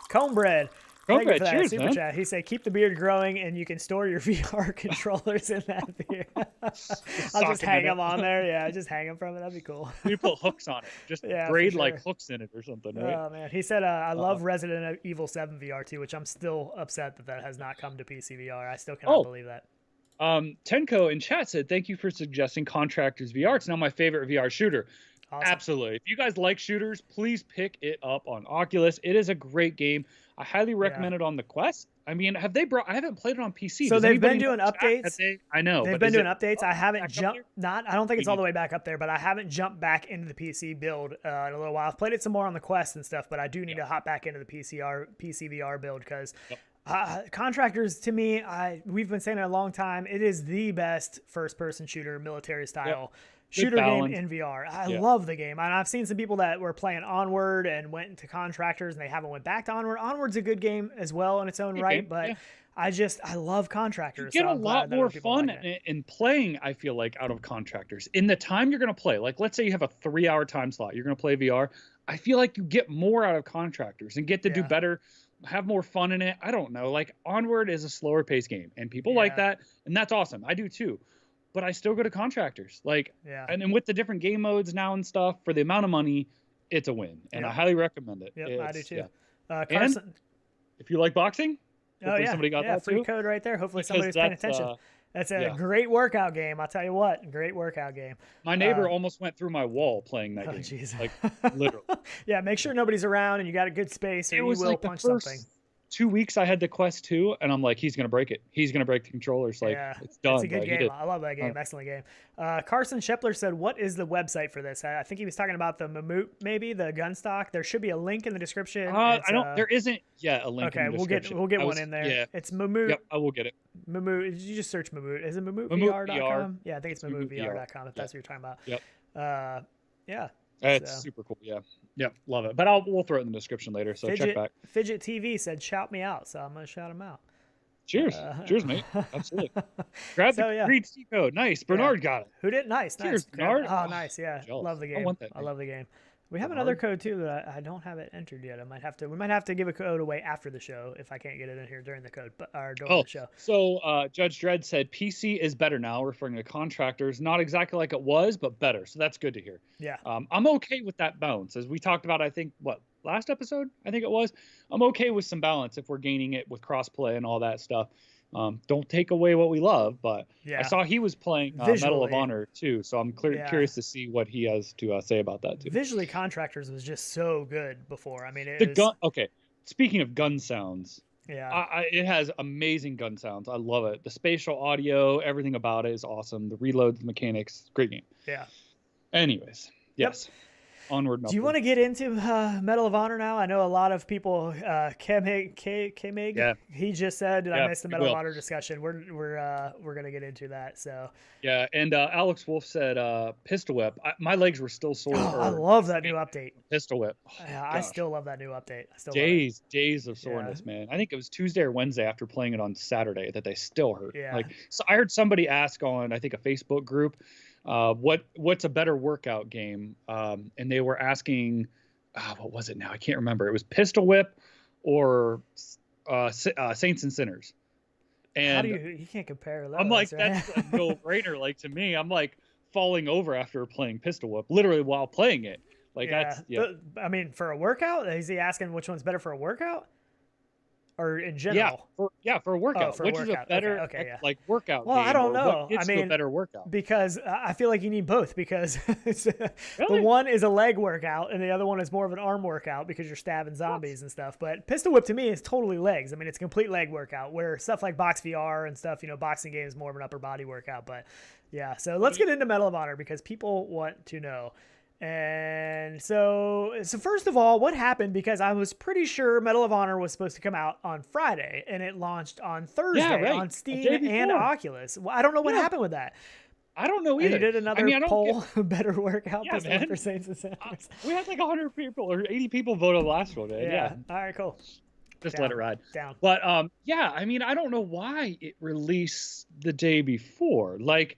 Comebread. Cheers, Super man. chat. He said, "Keep the beard growing, and you can store your VR controllers in that beard." I'll just hang them on there. Yeah, just hang them from it. That'd be cool. You put hooks on it. Just braid like hooks in it or something. Right? Oh man, he said, "I love Resident Evil 7 VR too," which I'm still upset that has not come to PC VR. I still cannot believe that. Tenko in chat said, "Thank you for suggesting Contractors VR. It's now my favorite VR shooter." Awesome. Absolutely. If you guys like shooters, please pick it up on Oculus. It is a great game. I highly recommend it on the Quest. I mean, I haven't played it on PC. So they've been doing updates. I know. They've been doing updates. I haven't jumped, I don't think it's all the way back up there, but I haven't jumped back into the PC build in a little while. I've played it some more on the Quest and stuff, but I do need to hop back into the PC VR build because Contractors, to me, we've been saying it a long time, it is the best first-person shooter, military style shooter game in VR. I love the game. And I've seen some people that were playing Onward and went into Contractors and they haven't went back to Onward. Onward's a good game as well in its own right, but I love Contractors. You get a lot more fun in playing, I feel like, out of Contractors. In the time you're going to play, like let's say you have a 3-hour time slot, you're going to play VR, I feel like you get more out of Contractors and get to do better, have more fun in it. I don't know. Like Onward is a slower paced game and people like that. And that's awesome. I do too. But I still go to Contractors. Like, and then with the different game modes now and stuff, for the amount of money, it's a win. And I highly recommend it. Yep, I do too. Carson, and if you like boxing, somebody got that free too. Code right there. Hopefully somebody's paying attention. That's a great workout game. I'll tell you what, great workout game. My neighbor almost went through my wall playing that game. Geez. Like, literally. Make sure nobody's around and you got a good space or you will punch something. 2 weeks I had the Quest 2, and I'm like, he's going to break it. He's going to break the controllers. Like, it's done. It's a good game. I love that game. Excellent game. Carson Shepler said, what is the website for this? I think he was talking about the Mamut, maybe, the Gunstock. There should be a link in the description. There isn't yet a link in the description. We'll get one in there. Yeah. It's Mamut. Yep, I will get it. Mamut. Did you just search Mamut? Is it MamutVR.com? Yeah, I think it's MamutVR.com if that's what you're talking about. Yep. It's super cool. Yeah, love it. But we'll throw it in the description later. So check back. Fidget TV said, "Shout me out," so I'm gonna shout him out. Cheers, cheers, mate. Absolutely. Grab the Creed C code. Nice. Bernard got it. Who did? Nice. Cheers, Bernard. Oh, nice. Yeah, love the game. I love the game. We have another code too that I don't have it entered yet. We might have to give a code away after the show if I can't get it in here during the code, during the show. So Judge Dredd said PC is better now, referring to Contractors. Not exactly like it was, but better. So that's good to hear. Yeah. I'm okay with that balance, as we talked about. I think last episode, I think it was. I'm okay with some balance if we're gaining it with crossplay and all that stuff. Don't take away what we love, but I saw he was playing Medal of Honor too, so I'm curious to see what he has to say about that too. Visually, Contractors was just so good before. I mean, Speaking of gun sounds, it has amazing gun sounds. I love it. The spatial audio, everything about it is awesome. The reloads, the mechanics, great game. Yeah. Anyways, yes. Yep. Onward. Do you want to get into Medal of Honor now? I know a lot of people. Kemig, he just said, "Did I miss the Medal of Honor discussion?" We're gonna get into that. So and Alex Wolf said, "Pistol Whip." My legs were still sore. I love that new update. Pistol Whip. I still love that new update. Days of soreness, man. I think it was Tuesday or Wednesday after playing it on Saturday that they still hurt. Yeah. So I heard somebody ask on, I think, a Facebook group, what's a better workout game, and they were asking what was it now, I can't remember. It was Pistol Whip or Saints and Sinners, and how do you can't compare those, I'm like, that's a no-brainer. Like, to me, I'm like falling over after playing Pistol Whip literally while playing it. Like, I mean, for a workout, is he asking which one's better for a workout? or in general? For a workout, for a workout. Is a better like workout game. I don't know. What gets you a better workout? Because I feel like you need both, because the Really? one is a leg workout and the other one is more of an arm workout because you're stabbing zombies and stuff. But Pistol Whip to me is totally legs. I mean, it's a complete leg workout, where stuff like Box VR and stuff, boxing game is more of an upper body workout. But yeah, so let's get into Medal of Honor because people want to know. And so first of all, what happened? Because I was pretty sure Medal of Honor was supposed to come out on Friday, and it launched on Thursday on Steam and Oculus. Well, I don't know what happened with that. I don't know either. And you did another poll, better workout. For Saints and Sinners. We had like 100 people or 80 people vote on the last one, man. Yeah. All right, cool. Just let it ride. Down. But yeah, I mean, I don't know why it released the day before. Like,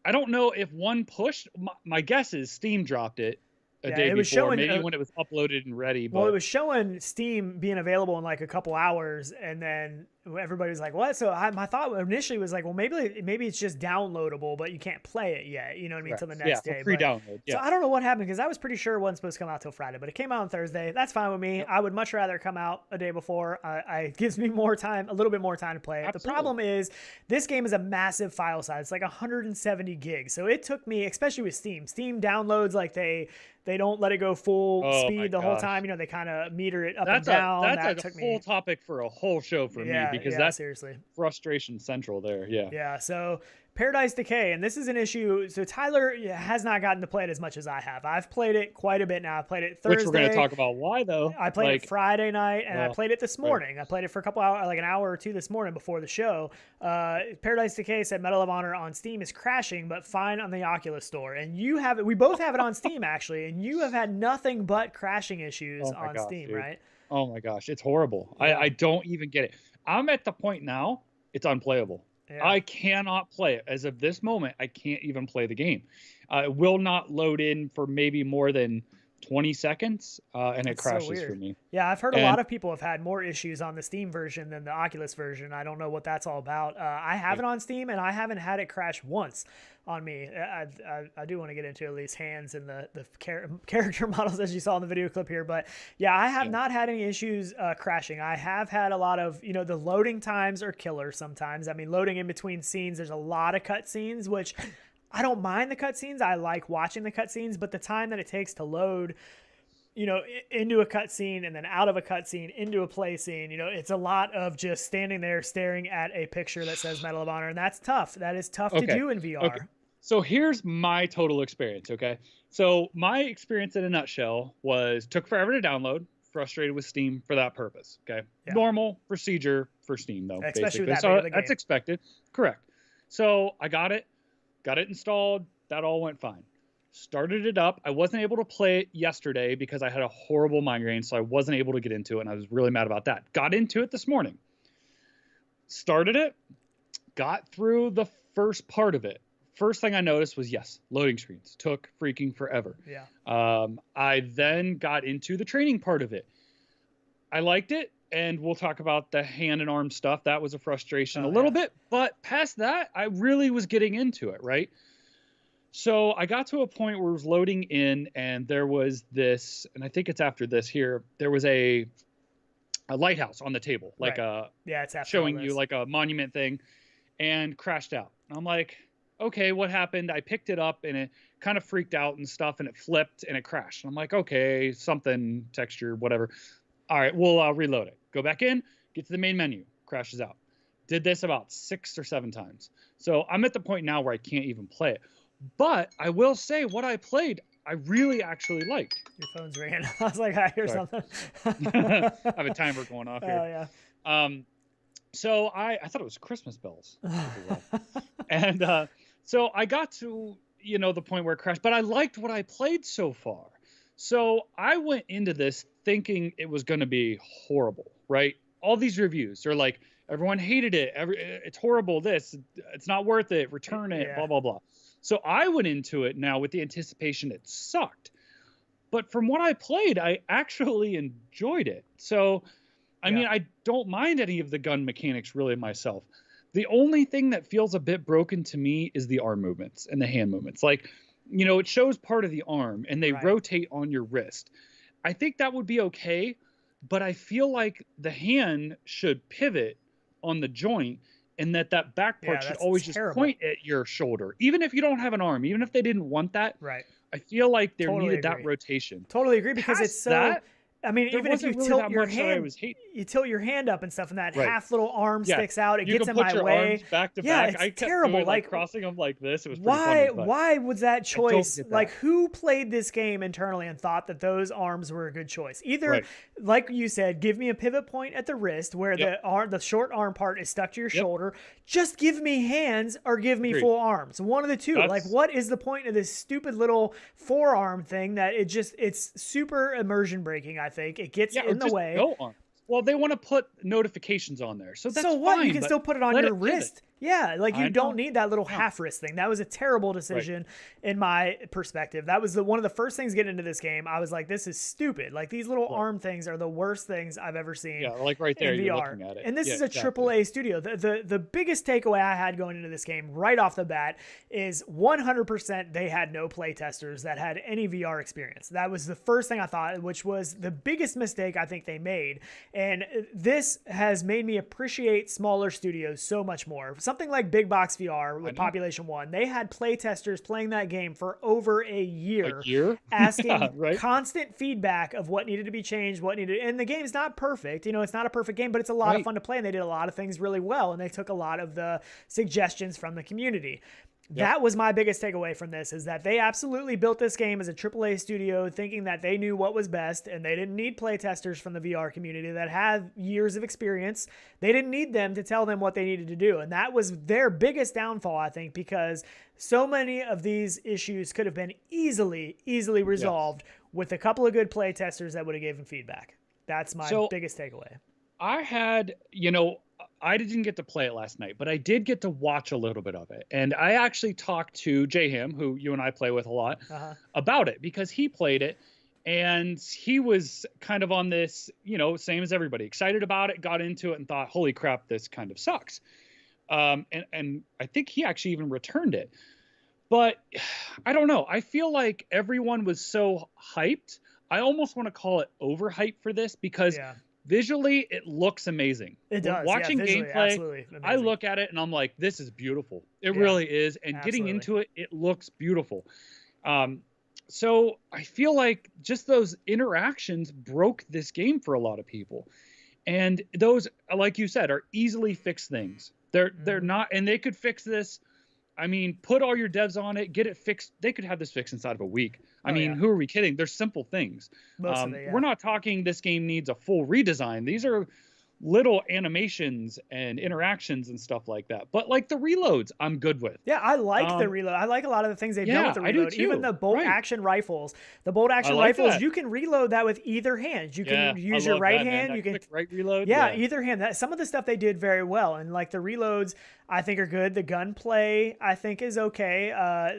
I don't know if one pushed. My guess is Steam dropped it a day before, showing, maybe when it was uploaded and ready. But... Well, it was showing Steam being available in like a couple hours, and then everybody was like, "What?" So my thought initially was like, "Well, maybe it's just downloadable, but you can't play it yet." You know what I mean? Till the next day. Free download. Yeah. So I don't know what happened, because I was pretty sure it wasn't supposed to come out till Friday, but it came out on Thursday. That's fine with me. Yep. I would much rather come out a day before. It gives me more time, a little bit more time to play it. Absolutely. The problem is this game is a massive file size. It's like 170 gigs. So it took me, especially with Steam. Steam downloads like they don't let it go full speed the whole time. They kind of meter it up and down. That's a whole topic for a whole show for me, because that's seriously frustration central there. Yeah. So Paradise Decay, and this is an issue. So Tyler has not gotten to play it as much as I have. I've played it quite a bit now. I played it Thursday. Which we're going to talk about why, though. I played it Friday night, and I played it this morning. Right. I played it for a couple hours, like an hour or two this morning before the show. Paradise Decay said Medal of Honor on Steam is crashing, but fine on the Oculus Store. And you have it. We both have it on Steam, actually, and you have had nothing but crashing issues on Steam, dude. Right? Oh my gosh, it's horrible. Yeah. I don't even get it. I'm at the point now, it's unplayable. Yeah. I cannot play it. As of this moment, I can't even play the game. It will not load in for maybe more than 20 seconds, and it crashes for me. Yeah, I've heard a lot of people have had more issues on the Steam version than the Oculus version. I don't know what that's all about. I have it on Steam, and I haven't had it crash once on me. I do want to get into at least hands and the character models, as you saw in the video clip here. But yeah, I have not had any issues crashing. I have had a lot of, the loading times are killer sometimes. I mean, loading in between scenes, there's a lot of cutscenes, which I don't mind the cutscenes. I like watching the cutscenes, but the time that it takes to load, into a cutscene and then out of a cutscene into a play scene, it's a lot of just standing there staring at a picture that says Medal of Honor, and that's tough. That is tough to do in VR. Okay. So here's my total experience, okay? So my experience in a nutshell was took forever to download, frustrated with Steam for that purpose, okay? Yeah. Normal procedure for Steam, though, especially basically. With that big of the game. That's expected. Correct. So I got it installed. That all went fine. Started it up. I wasn't able to play it yesterday because I had a horrible migraine, so I wasn't able to get into it, and I was really mad about that. Got into it this morning. Started it. Got through the first part of it. First thing I noticed was, loading screens. Took freaking forever. Yeah. I then got into the training part of it. I liked it, and we'll talk about the hand and arm stuff. That was a frustration a little bit, but past that, I really was getting into it, right? So I got to a point where it was loading in, and there was this, and I think it's after this here, there was a lighthouse on the table, like it's after showing you like a monument thing, and crashed out. And I'm like, okay, what happened? I picked it up, and it kind of freaked out and stuff, and it flipped, and it crashed. And I'm like, okay, something, texture, whatever. All right, we'll reload it. Go back in, get to the main menu, crashes out. Did this about 6 or 7 times. So I'm at the point now where I can't even play it. But I will say what I played, I really actually liked. Your phone's ringing. I was like, I hear something. I have a timer going off here. Oh, yeah. So I thought it was Christmas bells. And so I got to, the point where it crashed, but I liked what I played so far. So I went into this thinking it was going to be horrible, right? All these reviews are like, everyone hated it. It's horrible. It's not worth it. Return it, blah, blah, blah. So I went into it now with the anticipation it sucked. But from what I played, I actually enjoyed it. So, I mean, I don't mind any of the gun mechanics really myself. The only thing that feels a bit broken to me is the arm movements and the hand movements. Like, it shows part of the arm and they rotate on your wrist. I think that would be okay. but I feel like the hand should pivot on the joint, and that back part should always just point at your shoulder, even if you don't have an arm, even if they didn't want that. Right. I feel like there needed that rotation. Totally agree, because it's so. That, I mean, even if you really tilt your hand, you tilt your hand up and stuff, and that half little arm sticks out. It gets in my way. Arms back to yeah, back. It's I kept terrible. Doing, like crossing them like this. It was pretty funny, why was that choice? Like, who played this game internally and thought that those arms were a good choice? Either, like you said, give me a pivot point at the wrist where the short arm part is stuck to your shoulder. Just give me hands or give me full arms. One of the two. Like, what is the point of this stupid little forearm thing that it's super immersion breaking? I think it gets in the way. No arm. Well, they want to put notifications on there, so that's so what? Fine, you can still put it on your wrist. Yeah, like you don't need that little half wrist thing. That was a terrible decision in my perspective. That was one of the first things getting into this game. I was like, this is stupid. Like, these little arm things are the worst things I've ever seen. Yeah, like right there, in you're VR. looking at it. And this is a AAA studio. The biggest takeaway I had going into this game right off the bat is 100% they had no play testers that had any VR experience. That was the first thing I thought, which was the biggest mistake I think they made. And this has made me appreciate smaller studios so much more. Something like Big Box VR with Population 1, they had playtesters playing that game for over a year? Asking constant feedback of what needed to be changed, and the game's not perfect. It's not a perfect game, but it's a lot of fun to play, and they did a lot of things really well, and they took a lot of the suggestions from the community. That was my biggest takeaway from this, is that they absolutely built this game as a AAA studio thinking that they knew what was best, and they didn't need playtesters from the VR community that have years of experience. They didn't need them to tell them what they needed to do, and that was their biggest downfall, I think, because so many of these issues could have been easily resolved with a couple of good playtesters that would have given feedback. That's my biggest takeaway. I had, I didn't get to play it last night, but I did get to watch a little bit of it. And I actually talked to J-Ham, who you and I play with a lot, about it, because he played it and he was kind of on this, same as everybody, excited about it, got into it and thought, holy crap, this kind of sucks. And I think he actually even returned it. But I don't know. I feel like everyone was so hyped. I almost want to call it overhyped for this, because visually, it looks amazing. It does. Watching gameplay, I look at it and I'm like, this is beautiful. It really is. And getting into it, it looks beautiful. So I feel like just those interactions broke this game for a lot of people. And those, like you said, are easily fixed things. They're not, and they could fix this. I mean, put all your devs on it, get it fixed. They could have this fixed inside of a week. I mean, who are we kidding? They're simple things. We're not talking this game needs a full redesign. These are little animations and interactions and stuff like that. But like the reloads, I'm good with. Yeah, I like the reload. I like a lot of the things they've done with the reload. Even the bolt action rifles. The bolt action rifles, you can reload that with either hand. You can use your right hand. You can right reload. Yeah, either hand. Some of the stuff they did very well, and like the reloads, I think are good. The gunplay, I think, is okay.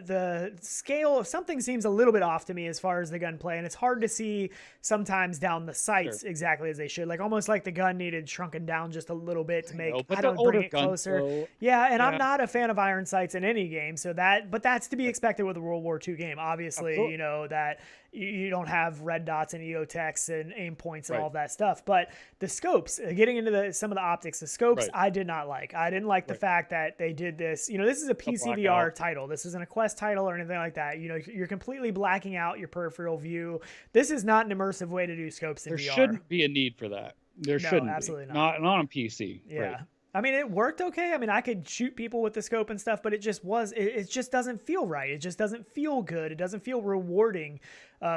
The scale, something seems a little bit off to me as far as the gunplay, and it's hard to see sometimes down the sights exactly as they should. Like almost like the gun needed shrunken down just a little bit to make bring it closer. I'm not a fan of iron sights in any game, but that's to be expected with a World War II game. Obviously, that you don't have red dots and EOTechs and aim points and all of that stuff. But the scopes, getting into some of the optics, the scopes, I did not like. I didn't like the fact that they did this. This is a PC VR title. This isn't a Quest title or anything like that. You're completely blacking out your peripheral view. This is not an immersive way to do scopes in VR. There shouldn't be a need for that. There shouldn't absolutely be. not. Not on PC. Yeah. Right. I mean, it worked okay. I mean, I could shoot people with the scope and stuff, but it just just doesn't feel right. It just doesn't feel good. It doesn't feel rewarding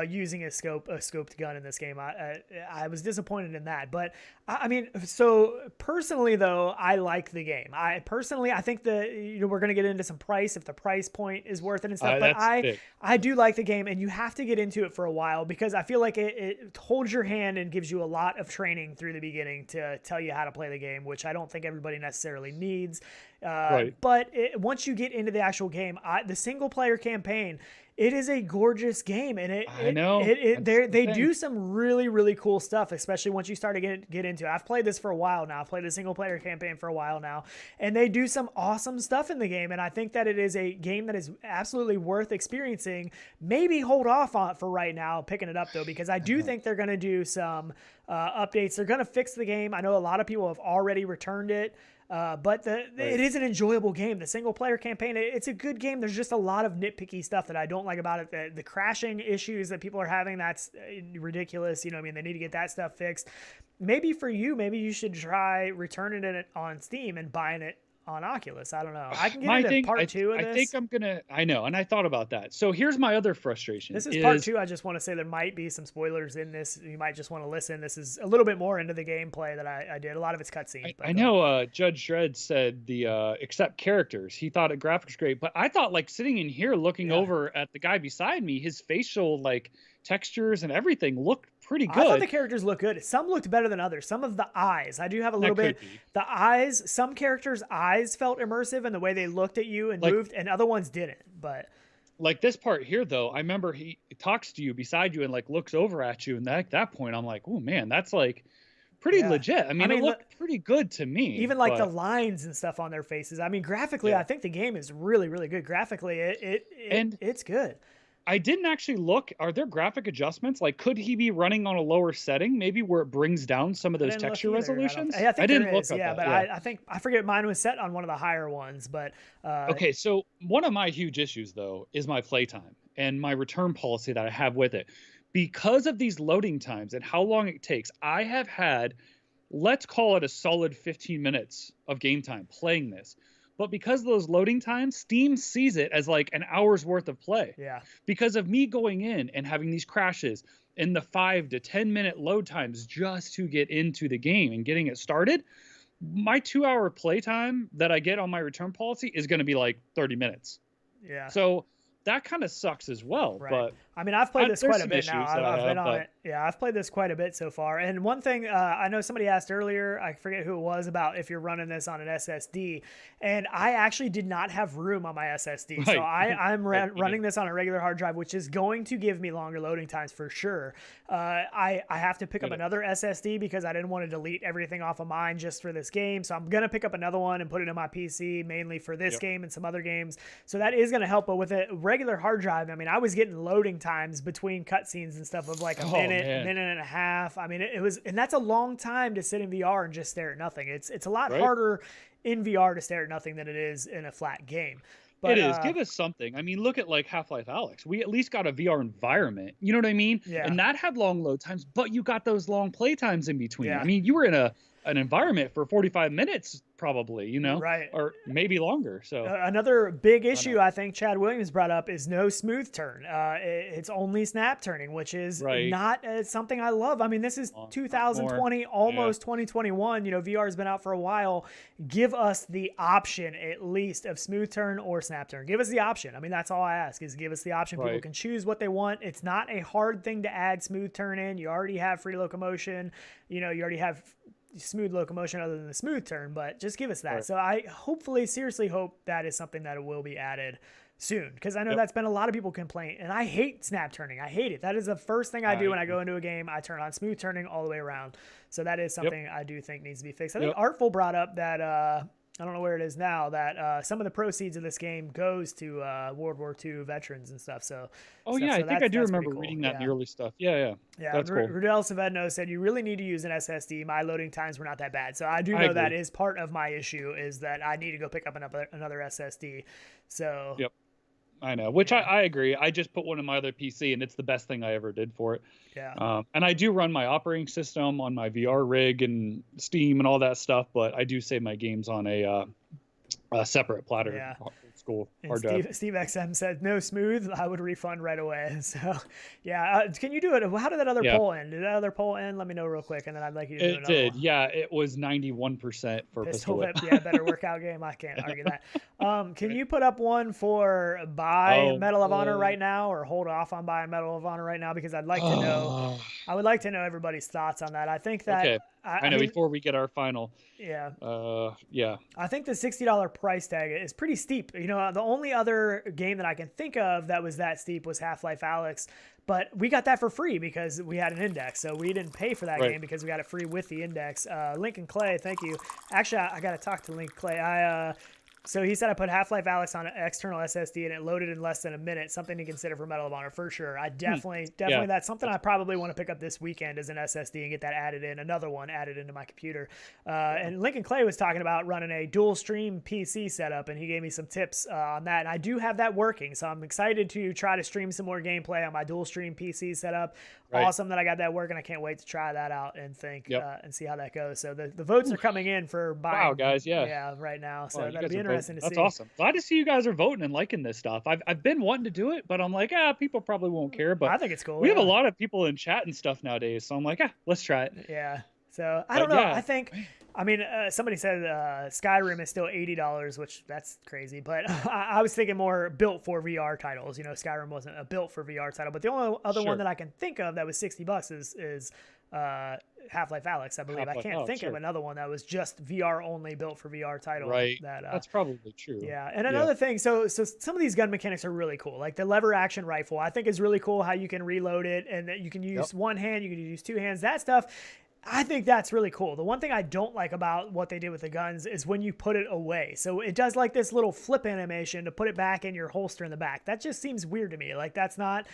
using a scoped gun in this game. I was disappointed in that. But I mean, so personally though, I like the game. I think we're going to get into some price if the price point is worth it and stuff. But I do like the game, and you have to get into it for a while, because I feel like it holds your hand and gives you a lot of training through the beginning to tell you how to play the game, which I don't think everybody necessarily needs. But once you get into the actual game, the single player campaign, it is a gorgeous game, and they do some really, really cool stuff, especially once you start to get into it. I've played this for a while now. I've played the single player campaign for a while now, and they do some awesome stuff in the game, and I think that it is a game that is absolutely worth experiencing. Maybe hold off on it for right now, picking it up though, because I do think they're going to do some updates. They're going to fix the game. I know a lot of people have already returned it. But it is an enjoyable game. The single player campaign, it's a good game. There's just a lot of nitpicky stuff that I don't like about it. The crashing issues that people are having, that's ridiculous. You know what I mean? They need to get that stuff fixed. Maybe for you, maybe you should try returning it on Steam and buying it on Oculus. I don't know. I can get into part two of this. I think I'm gonna. I know, and I thought about that. So here's my other frustration. This is part two. I just want to say there might be some spoilers in this. You might just want to listen. This is a little bit more into the gameplay that I did. A lot of it's cutscene. I know. Judge Dredd said the except characters. He thought it graphics great, but I thought like sitting in here looking over at the guy beside me, his facial like textures and everything looked pretty good. I thought the characters looked good. Some looked better than others. Some of the eyes, I do have a little bit. The eyes, some characters' eyes felt immersive in the way they looked at you and moved, and other ones didn't. But like this part here, though, I remember he talks to you beside you and like looks over at you, and at that point, I'm like, oh man, that's like pretty legit. I mean, it looked pretty good to me. Even like the lines and stuff on their faces. I mean, graphically, I think the game is really, really good. Graphically, it's good. I didn't actually look. Are there graphic adjustments? Like, could he be running on a lower setting, maybe where it brings down some of those texture resolutions? I didn't look at that. But I think I forget mine was set on one of the higher ones. But okay, so one of my huge issues though is my playtime and my return policy that I have with it, because of these loading times and how long it takes. I have had, let's call it a solid 15 minutes of game time playing this. But because of those loading times, Steam sees it as like an hour's worth of play. Yeah. Because of me going in and having these crashes in the 5 to 10 minute load times just to get into the game and getting it started, my 2-hour playtime that I get on my return policy is going to be like 30 minutes. Yeah. So that kind of sucks as well. Right. But I mean, I've played this quite a bit now. I've been on it. Yeah, I've played this quite a bit so far. And one thing I know somebody asked earlier, I forget who it was, about if you're running this on an SSD. And I actually did not have room on my SSD. Right. So I'm running this on a regular hard drive, which is going to give me longer loading times for sure. I have to pick up another SSD because I didn't want to delete everything off of mine just for this game. So I'm going to pick up another one and put it in my PC mainly for this game and some other games. So that is going to help. But with a regular hard drive, I mean, I was getting loading times between cutscenes and stuff of like a minute and a half. I mean, it was, and that's a long time to sit in VR and just stare at nothing. It's a lot harder in VR to stare at nothing than it is in a flat game. But, it is. Give us something. I mean, look at like Half-Life Alyx. We at least got a VR environment. You know what I mean? Yeah. And that had long load times, but you got those long play times in between. Yeah. I mean, you were in an environment for 45 minutes probably, you know, right, or maybe longer. So another big issue I think Chad Williams brought up is no smooth turn. It's only snap turning, which is not something I love. I mean, this is 2020, almost 2021. You know, VR has been out for a while. Give us the option at least of smooth turn or snap turn. Give us the option. I mean, that's all I ask, is give us the option. People can choose what they want. It's not a hard thing to add smooth turn in. You already have free locomotion. You know, you already have smooth locomotion other than the smooth turn, but just give us that. So I seriously hope that is something that will be added soon, because I know that's been a lot of people complain, and I hate snap turning. I hate it. That is the first thing I do when I go into a game. I turn on smooth turning all the way around. So that is something I do think needs to be fixed. I think Artful brought up that I don't know where it is now, that some of the proceeds of this game goes to World War II veterans and stuff. So, I think I do remember reading that in the early stuff. Yeah. That's cool. Rudel Savedno said you really need to use an SSD. My loading times were not that bad. So I do know that is part of my issue, is that I need to go pick up another SSD. So I know, which I agree. I just put one in my other PC, and it's the best thing I ever did for it. Yeah. And I do run my operating system on my VR rig and Steam and all that stuff, but I do save my games on a separate platter. School hard drive. Steve XM said no smooth. I would refund right away. So, can you do it? How did that other poll end? Did that other poll end? Let me know real quick, and then I'd like you to do another. It did. Yeah, it was 91% for Pistol Whip. Better workout game. I can't argue that. Can you put up one for buy Medal of Honor right now, or hold off on buying Medal of Honor right now? Because I'd like to know. I would like to know everybody's thoughts on that. I think that I know, before we get our final. Yeah. Yeah. I think the $60 price tag is pretty steep. You know, the only other game that I can think of that was that steep was Half-Life Alyx, but we got that for free because we had an index. So we didn't pay for that game because we got it free with the index. Lincoln Clay, thank you. Actually, I got to talk to Lincoln Clay. So he said I put Half-Life Alyx on an external SSD and it loaded in less than a minute. Something to consider for Medal of Honor for sure. I definitely that's something I probably want to pick up this weekend as an SSD and get that added in. Another one added into my computer. And Lincoln Clay was talking about running a dual stream PC setup, and he gave me some tips on that. And I do have that working, so I'm excited to try to stream some more gameplay on my dual stream PC setup. Awesome that I got that working. I can't wait to try that out and and see how that goes. So the votes are coming in for buying. Wow, guys, yeah, right now. So that'll be interesting to see. That's awesome. Glad to see you guys are voting and liking this stuff. I've been wanting to do it, but I'm like, people probably won't care. But I think it's cool. We have a lot of people in chat and stuff nowadays, so I'm like, let's try it. Yeah. So I don't know. I think. I mean, somebody said Skyrim is still $80, which that's crazy. But I was thinking more built for VR titles. You know, Skyrim wasn't a built for VR title. But the only other one that I can think of that was $60 is Half-Life Alyx, I believe. I can't think of another one that was just VR only, built for VR title. Right. That's probably true. Yeah. And another thing, so some of these gun mechanics are really cool. Like the lever action rifle, I think is really cool how you can reload it and that you can use one hand, you can use two hands. That stuff, I think that's really cool. The one thing I don't like about what they did with the guns is when you put it away. So it does like this little flip animation to put it back in your holster in the back. That just seems weird to me. Like that's not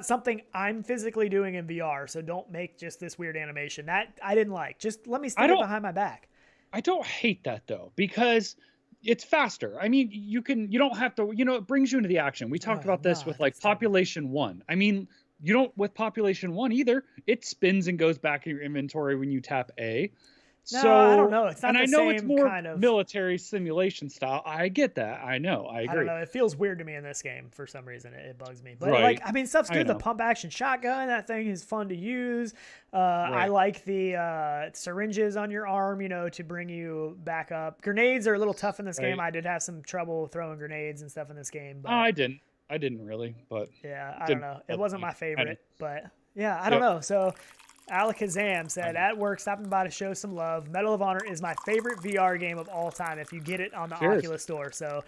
something I'm physically doing in VR. So don't make just this weird animation. That I didn't like. Just let me stick it behind my back. I don't hate that though, because it's faster. I mean, you don't have to, it brings you into the action. We talked about this with like Population 1. I mean, you don't with Population 1 either. It spins and goes back in your inventory when you tap A. No, so, I don't know. It's not the same it's more kind of military simulation style. I get that. I know. I agree. I don't know. It feels weird to me in this game for some reason. It bugs me. But like, I mean, stuff's good. The pump action shotgun, that thing is fun to use. I like the syringes on your arm, to bring you back up. Grenades are a little tough in this game. I did have some trouble throwing grenades and stuff in this game. But I didn't really, but yeah, I don't know. It wasn't my favorite, but yeah, I don't know. So Alakazam said, at work, stopping by to show some love. Medal of Honor is my favorite VR game of all time if you get it on the Oculus Store. So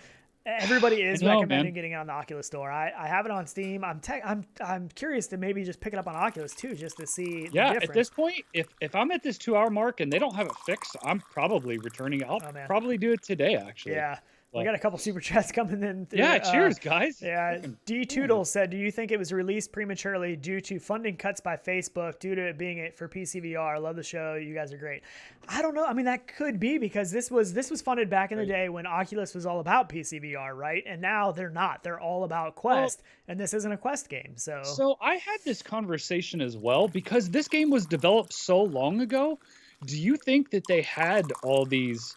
everybody is recommending getting it on the Oculus Store. I have it on Steam. I'm curious to maybe just pick it up on Oculus too, just to see the difference. At this point, if I'm at this 2-hour mark and they don't have it fixed, I'm probably returning it. I'll probably do it today, actually. Yeah. We got a couple super chats coming in. Cheers, guys. Yeah, D Toodle said, do you think it was released prematurely due to funding cuts by Facebook due to it being it for PCVR? I love the show. You guys are great. I don't know. I mean, that could be because this was funded back in the day when Oculus was all about PCVR, right? And now they're not. They're all about Quest, and this isn't a Quest game. So I had this conversation as well because this game was developed so long ago. Do you think that they had all these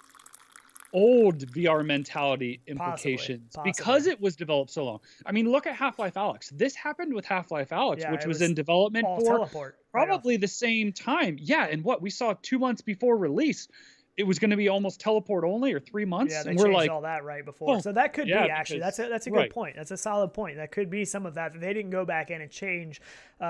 old VR mentality implications possibly. Because it was developed so long? I mean, look at Half-Life Alyx. This happened with Half-Life Alyx, which was in development for probably the same time. Yeah, and we saw 2 months before release, it was going to be almost teleport only, or 3 months. Yeah, they and changed we're like, all that right before. So that could be actually that's a good point. That's a solid point. That could be some of that. They didn't go back in and change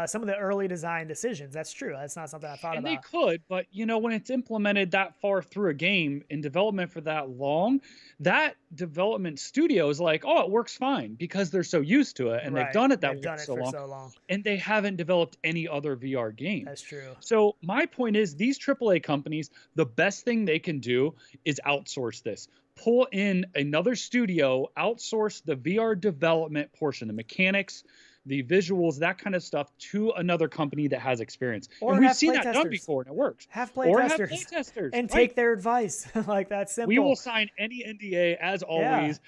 some of the early design decisions. That's true. That's not something I thought about. And they could, but when it's implemented that far through a game in development for that long, that development studio is like, it works fine because they're so used to it and they've done it that way for so long. And they haven't developed any other VR game. That's true. So my point is, these AAA companies, the best thing they can do is outsource this. Pull in another studio, outsource the VR development portion, the mechanics, the visuals, that kind of stuff to another company that has experience. And we've seen that done before and it works. Have play testers and take their advice. Like, that's simple. We will sign any NDA as always.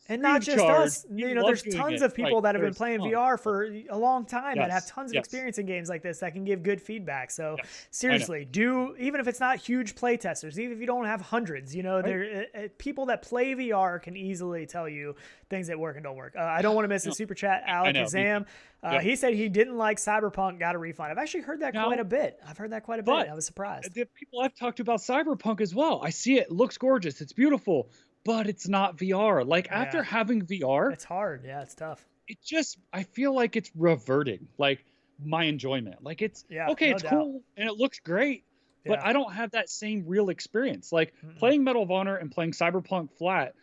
And not just us. There's tons of people that have been playing VR for a long time that have tons of experience in games like this that can give good feedback. So seriously, even if it's not huge play testers, even if you don't have hundreds, people that play VR can easily tell you things that work and don't work. I don't want to miss a super chat. Alakazam, he said he didn't like Cyberpunk, got a refund. I've actually heard that quite a bit. I was surprised. The people I've talked to about Cyberpunk as well, I see it looks gorgeous. It's beautiful. But it's not VR. Like, after having VR, it's hard. Yeah, it's tough. I feel like it's reverting, like, my enjoyment. Like, it's okay, it's cool and it looks great, but I don't have that same real experience. Like playing Medal of Honor and playing Cyberpunk flat,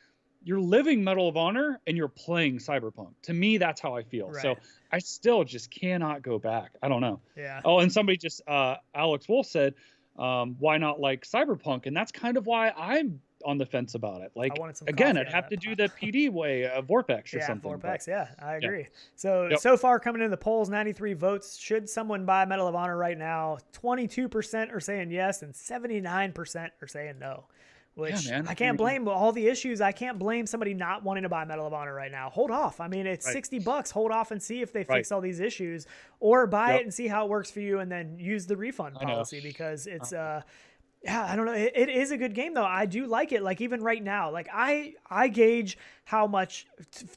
you're living Medal of Honor and you're playing Cyberpunk. To me, that's how I feel. Right. So I still just cannot go back. I don't know. Yeah. Oh, and somebody just, Alex Wolf said, why not like Cyberpunk? And that's kind of why I'm on the fence about it. Like, again, I'd have to do the PD way of Vorpex or something. Vorpex, I agree. So far coming in the polls, 93 votes. Should someone buy Medal of Honor right now? 22% are saying yes, and 79% are saying no. Which I can't blame all the issues. I can't blame somebody not wanting to buy Medal of Honor right now. Hold off. I mean, it's $60. Hold off and see if they fix all these issues, or buy it and see how it works for you, and then use the refund policy, because it's I don't know. It is a good game though. I do like it. Like even right now, like I gauge how much,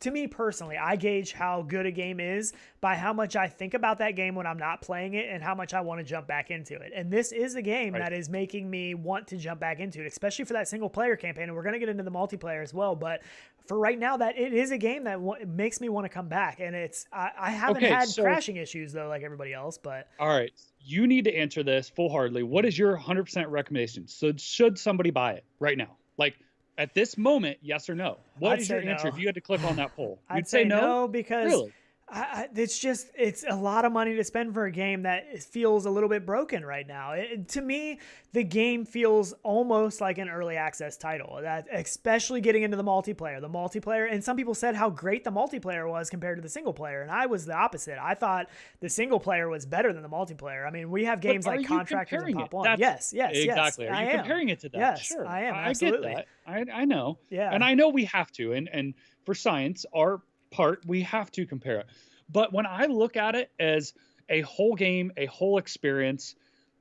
to me personally, I gauge how good a game is by how much I think about that game when I'm not playing it, and how much I want to jump back into it. And this is a game that is making me want to jump back into it, especially for that single player campaign. And we're going to get into the multiplayer as well. But for right now, that it is a game that makes me want to come back. And it's, I haven't had crashing issues though, like everybody else, but. All right. You need to answer this full-heartedly. What is your 100% recommendation? So should somebody buy it right now? Like at this moment, yes or no? What is your answer if you had to click on that poll? I'd say no, because it's a lot of money to spend for a game that feels a little bit broken right now. To me, the game feels almost like an early access title, that especially getting into the multiplayer. And some people said how great the multiplayer was compared to the single player. And I was the opposite. I thought the single player was better than the multiplayer. I mean, we have games like Contractors and Pop 1. Yes, exactly. Are you comparing it to that? Yes, sure. I am. Absolutely. I get that. I know. Yeah. And I know we have to. And for science, our part, we have to compare it. But when I look at it as a whole game, a whole experience,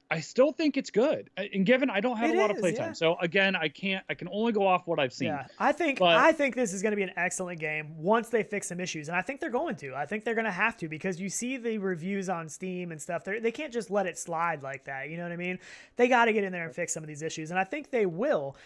I still think it's good. And given I don't have a lot of playtime, so again, I can only go off what I've seen. Yeah, I think this is going to be an excellent game once they fix some issues, and I think they're going to. I think they're going to have to, because you see the reviews on Steam and stuff. They can't just let it slide like that. You know what I mean? They got to get in there and fix some of these issues, and I think they will.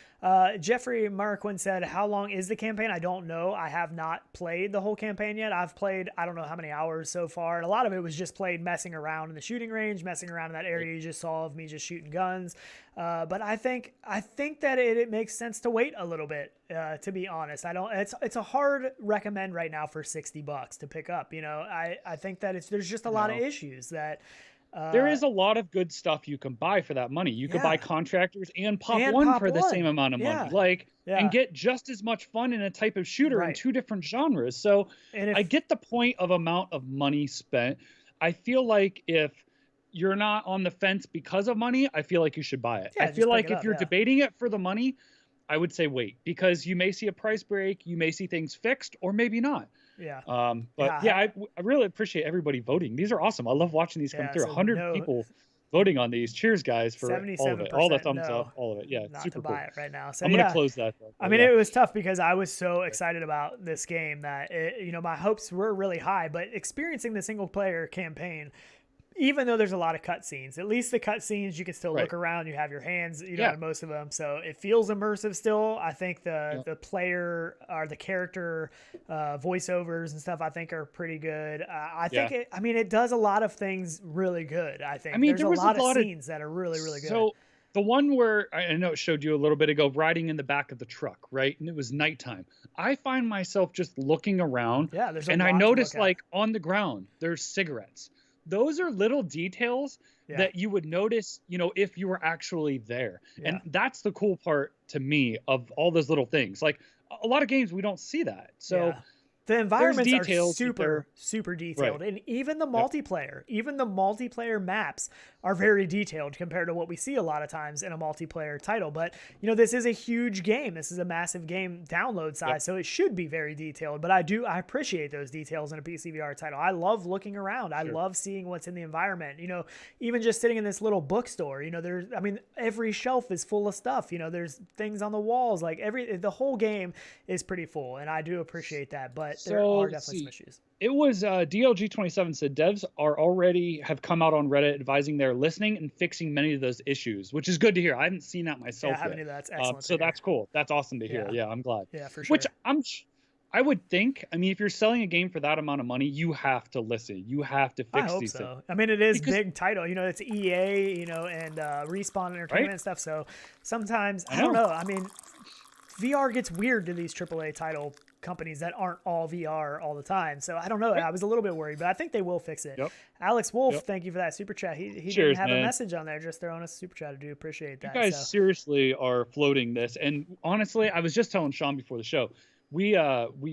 Jeffrey Marquin said, "How long is the campaign?" I don't know. I have not played the whole campaign yet. I've played I don't know how many hours so far, and a lot of it was just played messing around in the shooting range, messing around in that area you just saw of me just shooting guns. But I think that it makes sense to wait a little bit. To be honest, it's a hard recommend right now for $60 to pick up. You know, I think that there's just a lot of issues that. There is a lot of good stuff you can buy for that money. You could buy Contractors and Pop 1 for the same amount of money. And get just as much fun in a type of shooter in two different genres. So I get the point of amount of money spent. I feel like if you're not on the fence because of money, I feel like you should buy it. I feel like if you're debating it for the money, I would say wait, because you may see a price break, you may see things fixed, or maybe not. I really appreciate everybody voting. These are awesome. I love watching these come through. 100 people voting on these. Cheers, guys, for all of it. All the thumbs up, all of it. Yeah, not super to buy it right now. So I'm gonna close that. I mean, it was tough because I was so excited about this game that my hopes were really high. But experiencing the single player campaign, even though there's a lot of cutscenes, at least the cutscenes you can still look around. You have your hands, in most of them, so it feels immersive still. I think the player or the character voiceovers and stuff I think are pretty good. I think it does a lot of things really good. I think there's a lot of scenes that are really, really good. So the one where I know it showed you a little bit ago, riding in the back of the truck, right? And it was nighttime. I find myself just looking around, and I noticed like on the ground there's cigarettes. Those are little details that you would notice, if you were actually there. And that's the cool part to me of all those little things. Like a lot of games, we don't see that. So the environments are super, super detailed. And even the multiplayer maps are very detailed compared to what we see a lot of times in a multiplayer title. But, this is a huge game. This is a massive game download size, so it should be very detailed. But I appreciate those details in a PCVR title. I love looking around. I love seeing what's in the environment. Even just sitting in this little bookstore, every shelf is full of stuff. There's things on the walls. Like the whole game is pretty full, and I do appreciate that. But there are definitely some issues. It was DLG27 said devs have come out on Reddit advising they're listening and fixing many of those issues, which is good to hear. I haven't seen that myself yet. That's excellent. So that's cool. That's awesome to hear. Yeah, I'm glad. Yeah, for sure. Which I would think, I mean, if you're selling a game for that amount of money, you have to listen. You have to fix these things. I mean, it is big title. You know, it's EA, you know, and Respawn Entertainment and stuff. So sometimes, I don't know. I mean, VR gets weird to these AAA title companies that aren't all VR all the time. So I don't know. I was a little bit worried, but I think they will fix it. Alex Wolf, thank you for that super chat. He didn't have a message on there, just throwing us a super chat. I do appreciate that. You guys seriously are floating this. And honestly, I was just telling Sean before the show, we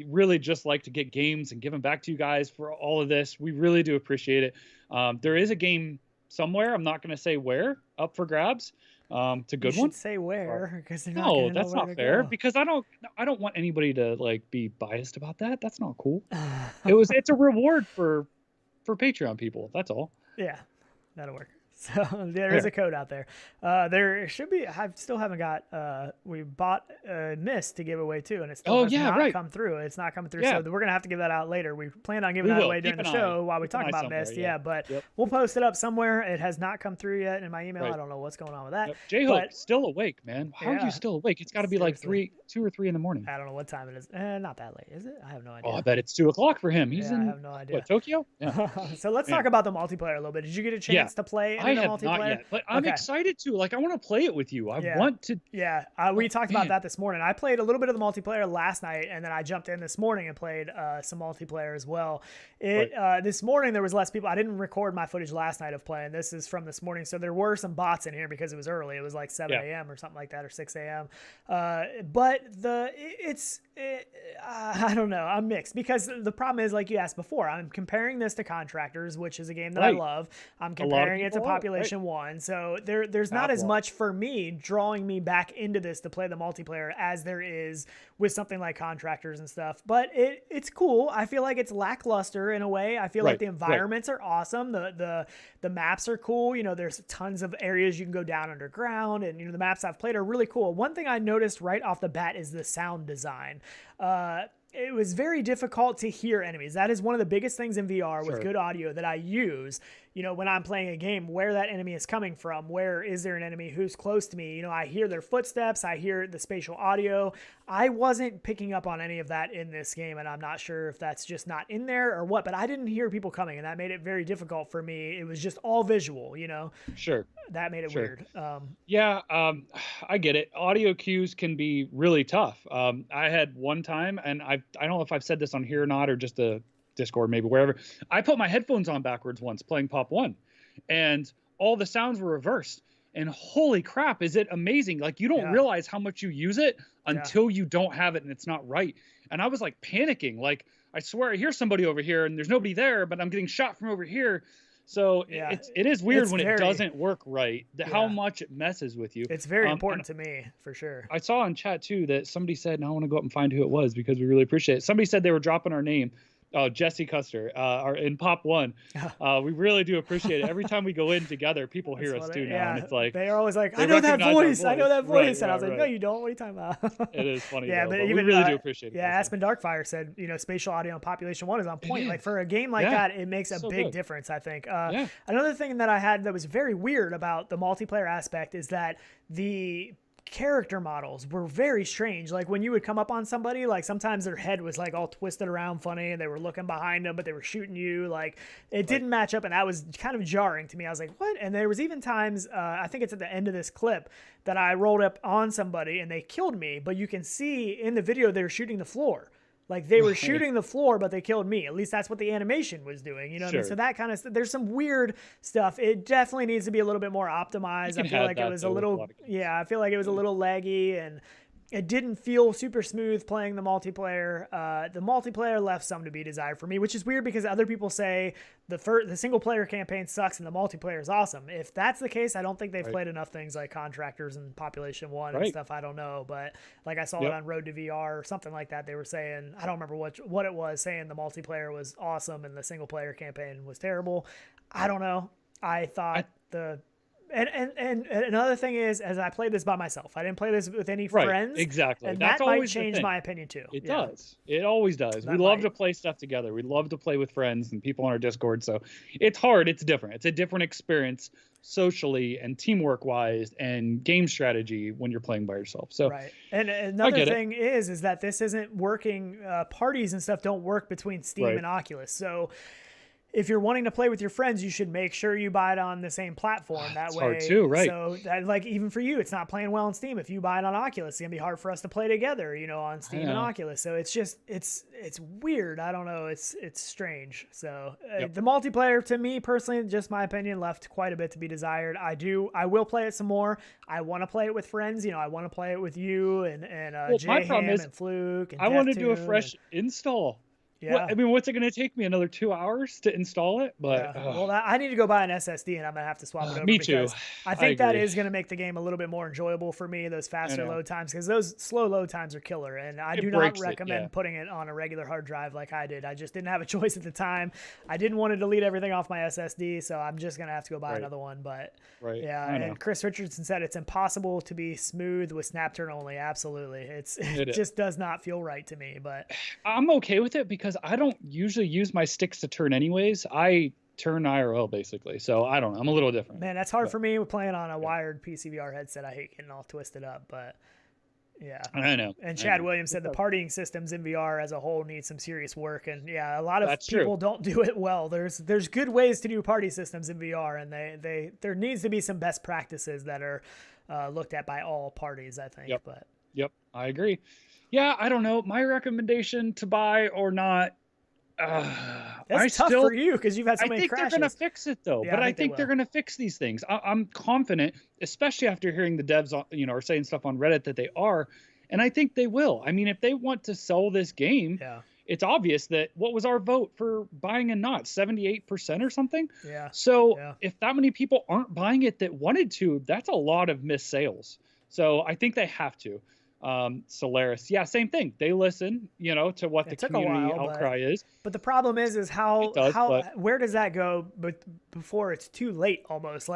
really just like to get games and give them back to you guys for all of this. We really do appreciate it. There is a game somewhere, I'm not going to say where, up for grabs. It's a good one. Say where, because no, that's not fair. Because I don't want anybody to like be biased about that. That's not cool. It's a reward for Patreon people. That's all. Yeah, that'll work. So there is a code out there. There should be. I still haven't got. We bought a Mist to give away too, and it's still has not come through. It's not coming through. So we're gonna have to give that out later. We plan on giving that away during the show while we talk about Mist. But we'll post it up somewhere. It has not come through yet in my email. I don't know what's going on with that. J-Hope still awake, man. How are you still awake? It's got to be like 2 or 3 in the morning. I don't know what time it is. Not that late, is it? I have no idea. Oh, I bet it's 2 o'clock for him. He's in. I have no idea. What, Tokyo? Yeah. So let's talk about the multiplayer a little bit. Did you get a chance to play any of the multiplayer? Not yet, but I'm excited to. Like, I want to play it with you. I want to. Yeah, we talked about that this morning. I played a little bit of the multiplayer last night, and then I jumped in this morning and played some multiplayer as well. This morning there was less people. I didn't record my footage last night of playing. This is from this morning, so there were some bots in here because it was early. It was like 7 a.m. or something like that, or 6 a.m. But I don't know. I'm mixed because the problem is, like you asked before, I'm comparing this to Contractors, which is a game that I love. I'm comparing it to Population 1. So there's not as much for me drawing me back into this to play the multiplayer as there is with something like Contractors and stuff. But it's cool. I feel like it's lackluster in a way. I feel like the environments are awesome. The maps are cool. You know, there's tons of areas you can go down underground, and you know the maps I've played are really cool. One thing I noticed right off the bat is the sound design. It was very difficult to hear enemies. That is one of the biggest things in VR with good audio that I use, you know, when I'm playing a game, where that enemy is coming from, where is there an enemy who's close to me? You know, I hear their footsteps, I hear the spatial audio. I wasn't picking up on any of that in this game, and I'm not sure if that's just not in there or what, but I didn't hear people coming, and that made it very difficult for me. It was just all visual, you know? That made it weird. I get it. Audio cues can be really tough. I had one time, and I don't know if I've said this on here or not, or just a Discord, maybe wherever. I put my headphones on backwards once playing Pop 1, and all the sounds were reversed. And holy crap, is it amazing? Like, you don't realize how much you use it until you don't have it and it's not right. And I was like panicking. Like, I swear I hear somebody over here and there's nobody there, but I'm getting shot from over here. So it is weird when it doesn't work right, how much it messes with you. It's very important to me, for sure. I saw in chat too that somebody said, and I want to go up and find who it was because we really appreciate it. Somebody said they were dropping our name. Oh, Jesse Custer, in Pop 1. We really do appreciate it. Every time we go in together, people hear us too now. And it's like, they're always like, I know that voice. I know that voice. And I was like, no, you don't. What are you talking about? It is funny. But even, we really do appreciate it. Yeah, Aspen Darkfire said, you know, spatial audio on Population 1 is on point. Like, for a game like that, it makes a big difference, I think. Another thing that I had that was very weird about the multiplayer aspect is that the character models were very strange. Like, when you would come up on somebody, like, sometimes their head was like all twisted around funny and they were looking behind them, but they were shooting you. Like, it didn't match up, and that was kind of jarring to me. I was like, what? And there was even times, I think it's at the end of this clip, that I rolled up on somebody and they killed me, but you can see in the video they were shooting the floor. Like, they were shooting the floor, but they killed me. At least that's what the animation was doing. You know what I mean? So that kind of there's some weird stuff. It definitely needs to be a little bit more optimized. I feel like it was a little, I feel like it was a little laggy, and it didn't feel super smooth playing the multiplayer. The multiplayer left some to be desired for me, which is weird because other people say the single player campaign sucks and the multiplayer is awesome. If that's the case, I don't think they've played enough things like Contractors and Population 1 and stuff. I don't know, but like I saw it on Road to VR or something like that. They were saying, I don't remember what it was, saying the multiplayer was awesome and the single player campaign was terrible. I don't know. I thought And another thing is, as I played this by myself, I didn't play this with any friends. Exactly. And That's that might always change my opinion too. It does. It always does. We love to play stuff together. We love to play with friends and people on our Discord. So it's hard. It's different. It's a different experience socially and teamwork wise and game strategy when you're playing by yourself. So right. And another thing is that this isn't working. Parties and stuff don't work between Steam and Oculus. So if you're wanting to play with your friends, you should make sure you buy it on the same platform. That way, hard too, right? So that, like, even for you, it's not playing well on Steam. If you buy it on Oculus, it's gonna be hard for us to play together, on Steam and Oculus. So it's just, it's weird. I don't know. It's strange. So the multiplayer, to me personally, just my opinion, left quite a bit to be desired. I will play it some more. I want to play it with friends. I want to play it with you and J-Ham and Fluke. And I want to do a fresh install. Yeah. What's it going to take me? Another 2 hours to install it? But well, I need to go buy an SSD, and I'm going to have to swap it over. Me too. I think that is going to make the game a little bit more enjoyable for me, those faster load times, because those slow load times are killer, and I do not recommend putting it on a regular hard drive like I did. I just didn't have a choice at the time. I didn't want to delete everything off my SSD, so I'm just going to have to go buy another one. But and Chris Richardson said it's impossible to be smooth with snap turn only. Absolutely. It just does not feel right to me, but I'm okay with it because I don't usually use my sticks to turn anyways. I turn IRL basically, so I don't know. I'm a little different. Man, that's hard for me. We're playing on a wired PCVR headset. I hate getting all twisted up, but yeah. I know. And Chad Williams said the partying systems in VR as a whole need some serious work, and a lot of people don't do it well. There's good ways to do party systems in VR, and there needs to be some best practices that are looked at by all parties, I think. Yep, I agree. Yeah, I don't know. My recommendation to buy or not. That's tough for you because you've had so many crashes. I think they're going to fix it though, but I think they're going to fix these things. I'm confident, especially after hearing the devs, are saying stuff on Reddit that they are, and I think they will. If they want to sell this game, it's obvious that what was our vote for buying and not 78% or something. Yeah. So if that many people aren't buying it that wanted to, that's a lot of missed sales. So I think they have to. Solaris, same thing. They listen, to what the community outcry is. But the problem is where does that go? But before it's too late, almost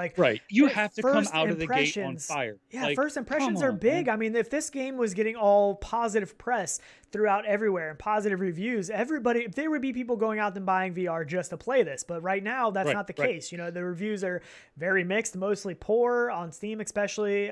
you have to come out of the gate on fire. Yeah, first impressions are big. Man. If this game was getting all positive press throughout everywhere and positive reviews, there would be people going out and buying VR just to play this. But right now, that's not the case. The reviews are very mixed, mostly poor on Steam, especially.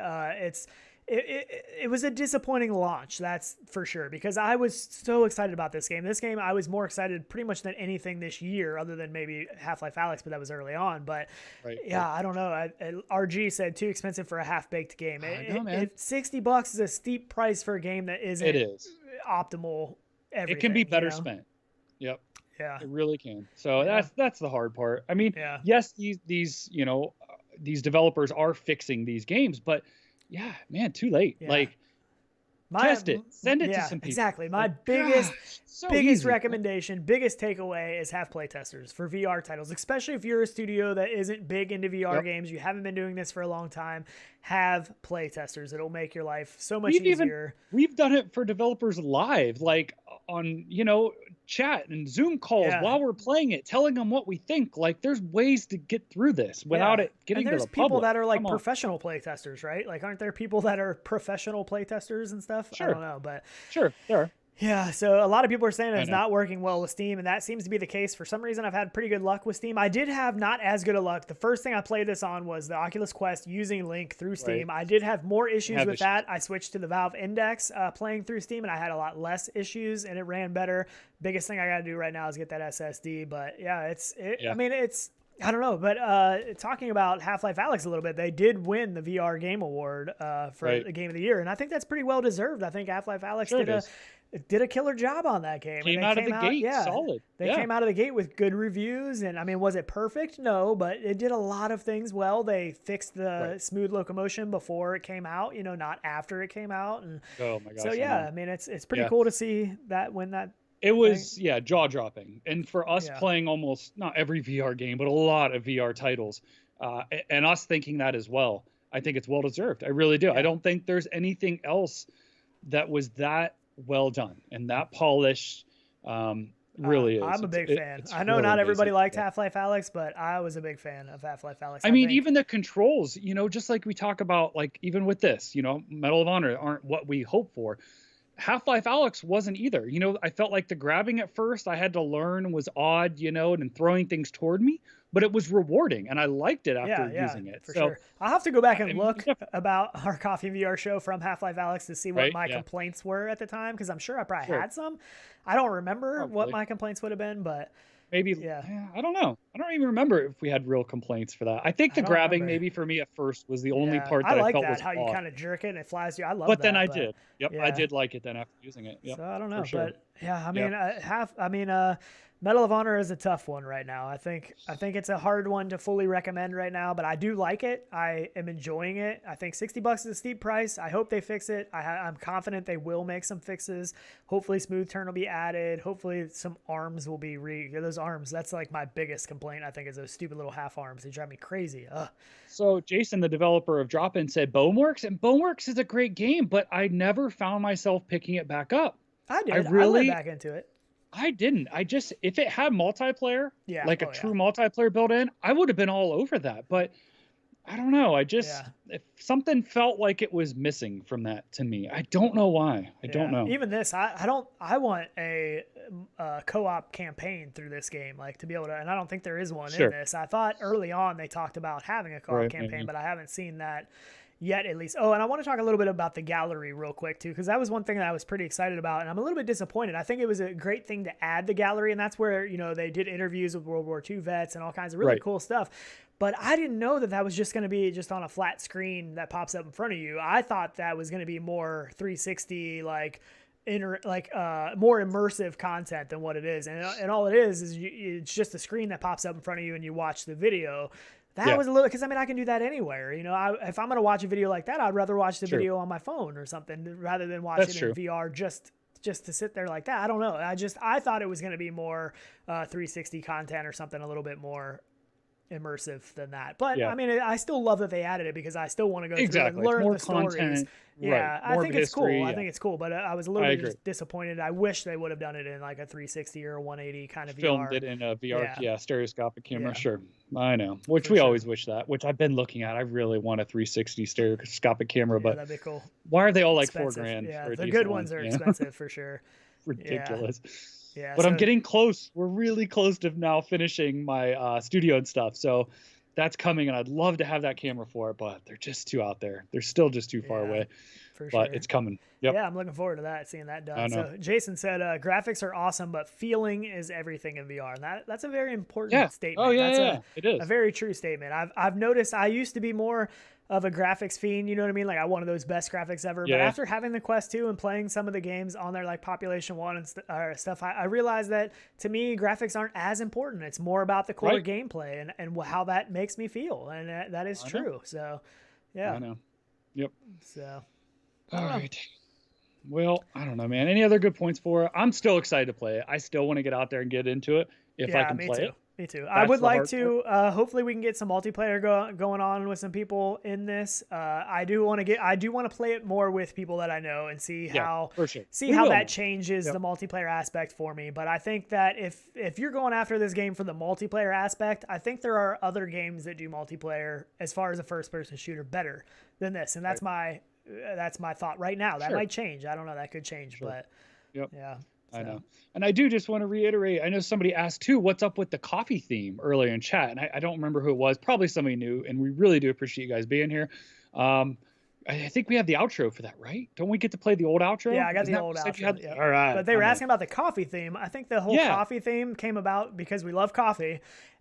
It was a disappointing launch, that's for sure, because I was so excited about this game. This game, I was more excited pretty much than anything this year, other than maybe Half-Life Alyx, but that was early on. But I don't know. RG said too expensive for a half-baked game. $60 is a steep price for a game that isn't optimal. Everything, it can be better spent. Yep. Yeah. It really can. So that's the hard part. Yes, these developers are fixing these games, but too late. Test it, send it to some people. Exactly. My biggest recommendation, biggest takeaway is have play testers for VR titles, especially if you're a studio that isn't big into VR games. You haven't been doing this for a long time. Have play testers. It'll make your life so much easier. We've done it for developers live, on chat and Zoom calls while we're playing it, telling them what we think. There's ways to get through this without it getting to the public. There's people that are professional play testers, right? Aren't there people that are professional play testers and stuff? Sure. I don't know, but sure, there are. Yeah, so a lot of people are saying it's not working well with Steam, and that seems to be the case. For some reason, I've had pretty good luck with Steam. I did have not as good a luck. The first thing I played this on was the Oculus Quest using Link through Steam. I did have more issues with that. I switched to the Valve Index playing through Steam, and I had a lot less issues, and it ran better. Biggest thing I got to do right now is get that SSD, but I don't know, but talking about Half-Life Alyx a little bit, they did win the VR Game Award for the Game of the Year, and I think that's pretty well deserved. I think Half-Life Alyx did a killer job on that game. Came out of the gate solid. They came out of the gate with good reviews, and was it perfect? No, but it did a lot of things well. They fixed the smooth locomotion before it came out, not after it came out. And oh my gosh! So it's pretty cool to see that when that. It was jaw dropping, and for us playing almost not every VR game, but a lot of VR titles, and us thinking that as well. I think it's well deserved. I really do. I don't think there's anything else that was that well done and that polished. Really is. I'm a big fan. I know not everybody liked Half-Life Alyx, but I was a big fan of Half-Life Alyx. I mean, even the controls, just like we talk about, like even with this, Medal of Honor aren't what we hope for. Half-Life Alyx wasn't either. I felt like the grabbing at first I had to learn was odd, and throwing things toward me, but it was rewarding and I liked it after using it. For sure. I'll have to go back and look about our Coffee VR show from Half-Life Alyx to see what my complaints were at the time, because I'm sure I probably had some. I don't remember what my complaints would have been, but maybe, I don't know. I don't even remember if we had real complaints for that. I think the grabbing maybe for me at first was the only part that I felt was how odd. You kind of jerk it and it flies you. I love that. But then I did. Yep, I did like it then after using it. Yep, so I don't know, sure. but yeah, I mean, Medal of Honor is a tough one right now. I think it's a hard one to fully recommend right now, but I do like it. I am enjoying it. I think $60 is a steep price. I hope they fix it. I'm confident they will make some fixes. Hopefully smooth turn will be added. Hopefully some arms will be those arms. That's like my biggest complaint, I think, is those stupid little half arms. They drive me crazy. Ugh. So Jason, the developer of Drop-In, said Boneworks, and Boneworks is a great game, but I never found myself picking it back up. I did. I went back into it. I didn't. If it had multiplayer, like a true multiplayer built in, I would have been all over that. But I don't know. If something felt like it was missing from that to me. I don't know why. I don't know. Even this, I want a co-op campaign through this game, like to be able to, and I don't think there is one in this. I thought early on they talked about having a co-op campaign, but I haven't seen that yet, at least. Oh, and I want to talk a little bit about the gallery real quick too, because that was one thing that I was pretty excited about, and I'm a little bit disappointed. I think it was a great thing to add the gallery, and that's where they did interviews with World War II vets and all kinds of really cool stuff. But I didn't know that was just going to be just on a flat screen that pops up in front of you. I thought that was going to be more 360, more immersive content than what it is, and all it is it's just a screen that pops up in front of you and you watch the video. That was a little, because I can do that anywhere. If I'm going to watch a video like that, I'd rather watch the video on my phone or something rather than watch it in VR just to sit there like that. I don't know. I thought it was going to be more 360 content or something a little bit more immersive than that. But I mean, I still love that they added it, because I still want to go through and learn the stories. Yeah, I think it's cool. I think it's cool, but I was a little bit disappointed. I wish they would have done it in like a 360 or a 180 kind of filmed VR. It in a VR, stereoscopic camera. Sure, I know. Which we always wish that. Which I've been looking at. I really want a 360 stereoscopic camera, but that'd be cool. Why are they all like expensive. $4,000? Yeah, for the good ones are expensive for sure. Ridiculous. Yeah, but I'm getting close. We're really close to now finishing my studio and stuff. So that's coming, and I'd love to have that camera for it, but they're just too out there. They're still just too far away. But it's coming. Yep. Yeah, I'm looking forward to that, seeing that done. So Jason said, graphics are awesome, but feeling is everything in VR. And that's a very important statement. Oh, yeah, it is. A very true statement. I've noticed I used to be more of a graphics fiend, you know what I mean? Like I wanted those best graphics ever. But after having the Quest 2 and playing some of the games on there, like Population 1 and stuff, I realized that to me, graphics aren't as important. It's more about the core gameplay and how that makes me feel. And that is true. So, yeah. I know. Yep. So. All right. Well, I don't know, man. Any other good points for it? I'm still excited to play it. I still want to get out there and get into it if I can play it. Me too. I would like to. Hopefully, we can get some multiplayer going on with some people in this. I do want to play it more with people that I know and see how that changes the multiplayer aspect for me. But I think that if you're going after this game for the multiplayer aspect, I think there are other games that do multiplayer as far as a first-person shooter better than this, and that's my thought right now. That might change. I don't know. That could change, but yeah. I know. And I do just want to reiterate, I know somebody asked too, what's up with the coffee theme earlier in chat? And I don't remember who it was, probably somebody new, and we really do appreciate you guys being here. I think we have the outro for that, right? Don't we get to play the old outro? Yeah, I got the old outro. All right. But they were asking about the coffee theme. I think the whole coffee theme came about because we love coffee.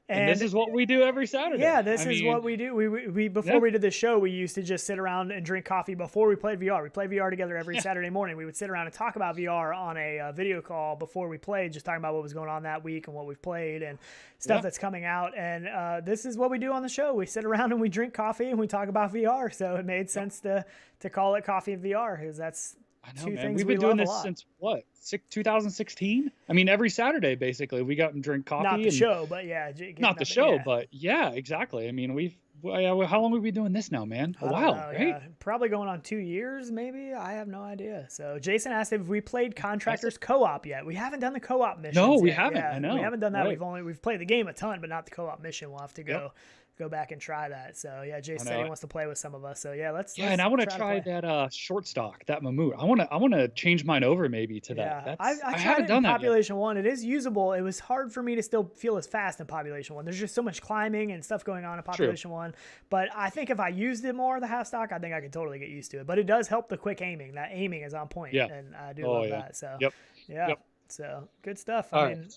And this is what we do every Saturday. Yeah, this is what we do. We before we did this show, we used to just sit around and drink coffee before we played VR. We played VR together every Saturday morning. We would sit around and talk about VR on a video call before we played, just talking about what was going on that week and what we've played and stuff that's coming out. And this is what we do on the show. We sit around and we drink coffee and we talk about VR. So it made sense to call it Coffee VR, because that's two things we've been doing this since what? 2016? I mean, every Saturday basically we got and drink coffee. Not the show, but yeah. Not the show, but yeah, exactly. I mean, we've how long have we been doing this now, man? A while, right? Yeah. Probably going on 2 years, maybe. I have no idea. So Jason asked if we played Contractors co-op yet. We haven't done the co-op missions. No, we yet. haven't. Yeah, I know. We haven't done that. Right. We've played the game a ton, but not the co-op mission. We'll have to go back and try that. So yeah, Jason said he wants to play with some of us. So yeah, let's. And I want to try that short stock, that Mamut. I want to change mine over maybe to that. Yeah, I haven't done that Population 1. It is usable. It was hard for me to still feel as fast in Population 1. There's just so much climbing and stuff going on in Population 1. But I think if I used it more, the half stock, I think I could totally get used to it. But it does help the quick aiming. That aiming is on point. Yeah. And I do love that. So yeah. So good stuff. I mean.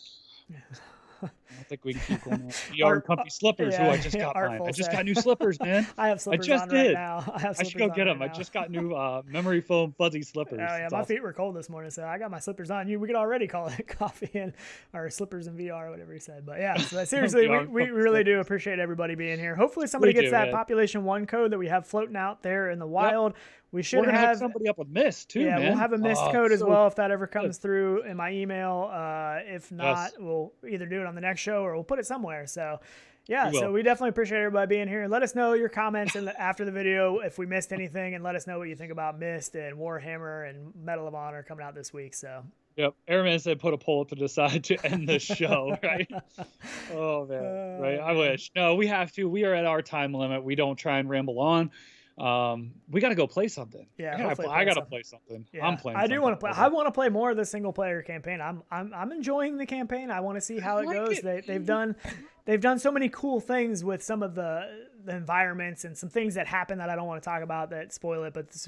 I don't think we can keep going. VR comfy slippers. I just got mine. I just got new slippers, man. I have slippers on right now. I should go get them. I just got new memory foam fuzzy slippers. Oh yeah, my feet were cold this morning, so I got my slippers on. We could already call it coffee and or slippers in VR, or whatever he said. But yeah, so seriously, we really do appreciate everybody being here. Hopefully, somebody gets that Population 1 code that we have floating out there in the wild. We should have somebody up with Mist too. Yeah, we'll have a Mist code as well if that ever comes through in my email. If not, we'll either do it on the next show or we'll put it somewhere. So yeah, so we definitely appreciate everybody being here. Let us know your comments after the video if we missed anything, and let us know what you think about Mist and Warhammer and Medal of Honor coming out this week. So yep, Airman said put a poll up to decide to end the show, right? Oh man, right? I wish. No, we have to. We are at our time limit. We don't try and ramble on. We got to go play something. Yeah, I got to play something. Yeah. I'm playing. I do want to play. I want to play more of the single player campaign. I'm enjoying the campaign. I want to see how it goes. They've done so many cool things with some of the environments and some things that happen that I don't want to talk about that spoil it. But it's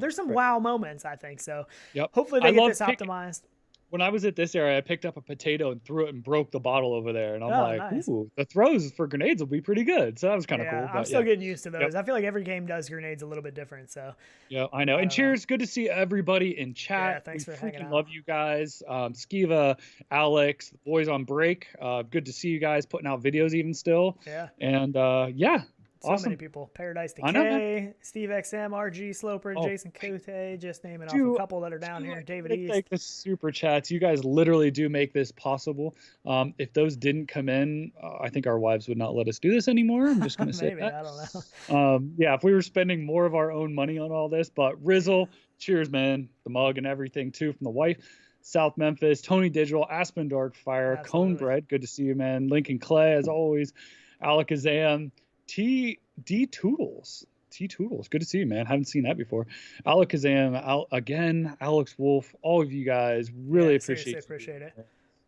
there's some wow moments, I think. So hopefully they get this optimized. When I was at this area, I picked up a potato and threw it and broke the bottle over there. And I'm nice. Ooh, the throws for grenades will be pretty good. So that was kind of cool. I'm still getting used to those. I feel like every game does grenades a little bit different. So yeah, I know. And cheers. Good to see everybody in chat. Yeah, thanks for hanging out. Love you guys. Skiva, Alex, the boys on break. Good to see you guys putting out videos even still. Yeah. And So many people. Paradise Decay, Steve XM, RG Sloper, Jason Cote, just naming off a couple that are down here. David East. Like the super chats. You guys literally do make this possible. If those didn't come in, I think our wives would not let us do this anymore. I'm just going to say that. I don't know. If we were spending more of our own money on all this, but Rizzle, cheers, man. The mug and everything too from the wife. South Memphis, Tony Digital, Aspen Darkfire, Conebread. Good to see you, man. Lincoln Clay, as always. Alakazam. D Toodles. Good to see you, man. Haven't seen that before. Alakazam, again, Alex Wolf, all of you guys really appreciate it.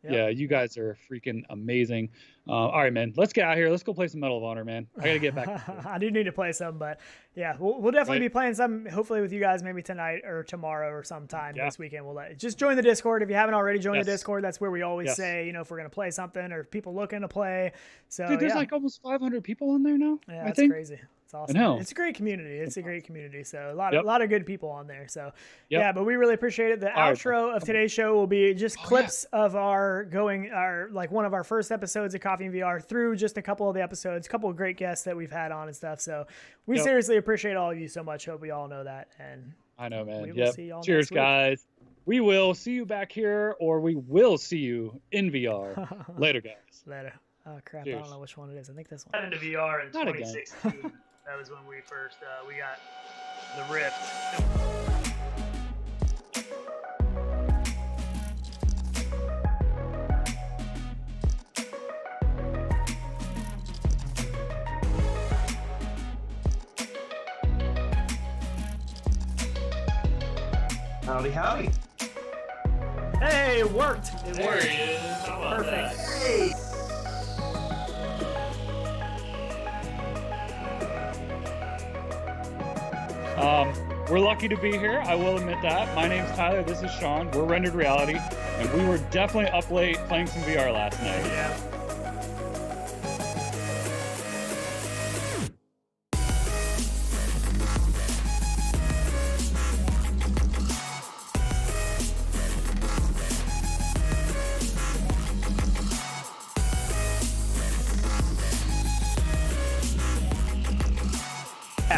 Yep. Yeah, you guys are freaking amazing. All right, man. Let's get out here. Let's go play some Medal of Honor, man. I got to get back. I do need to play some, but yeah, we'll definitely be playing some, hopefully with you guys maybe tonight or tomorrow or sometime this weekend. Just join the Discord. If you haven't already joined the Discord, that's where we always say, if we're going to play something or people looking to play. So dude, there's like almost 500 people on there now. Yeah, that's crazy. It's awesome. I know. It's a great community. So a lot of good people on there. So yeah, but we really appreciate it. The outro of today's show will be just clips of one of our first episodes of Coffee and VR through just a couple of the episodes, a couple of great guests that we've had on and stuff. So we seriously appreciate all of you so much. Hope we all know that. And I know, man. We will see y'all Cheers, guys. We will see you back here, or we will see you in VR. Later, guys. Later. Oh crap! Cheers. I don't know which one it is. I think this one. Into VR in 2016. That was when we first we got the Rift. Howdy. Hey, it worked. There he is. How about Perfect. That? Hey. We're lucky to be here. I will admit that. My name's Tyler. This is Sean. We're Rendered Reality, and we were definitely up late playing some VR last night. Yeah.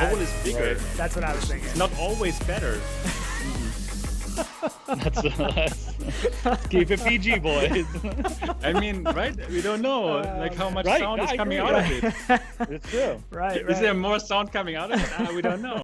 No one is bigger. Right. That's what I was thinking. It's not always better. That's Keep it PG, boys. I mean, right? We don't know like how much sound is coming out of it. It's true. Right. Is there more sound coming out of it? We don't know.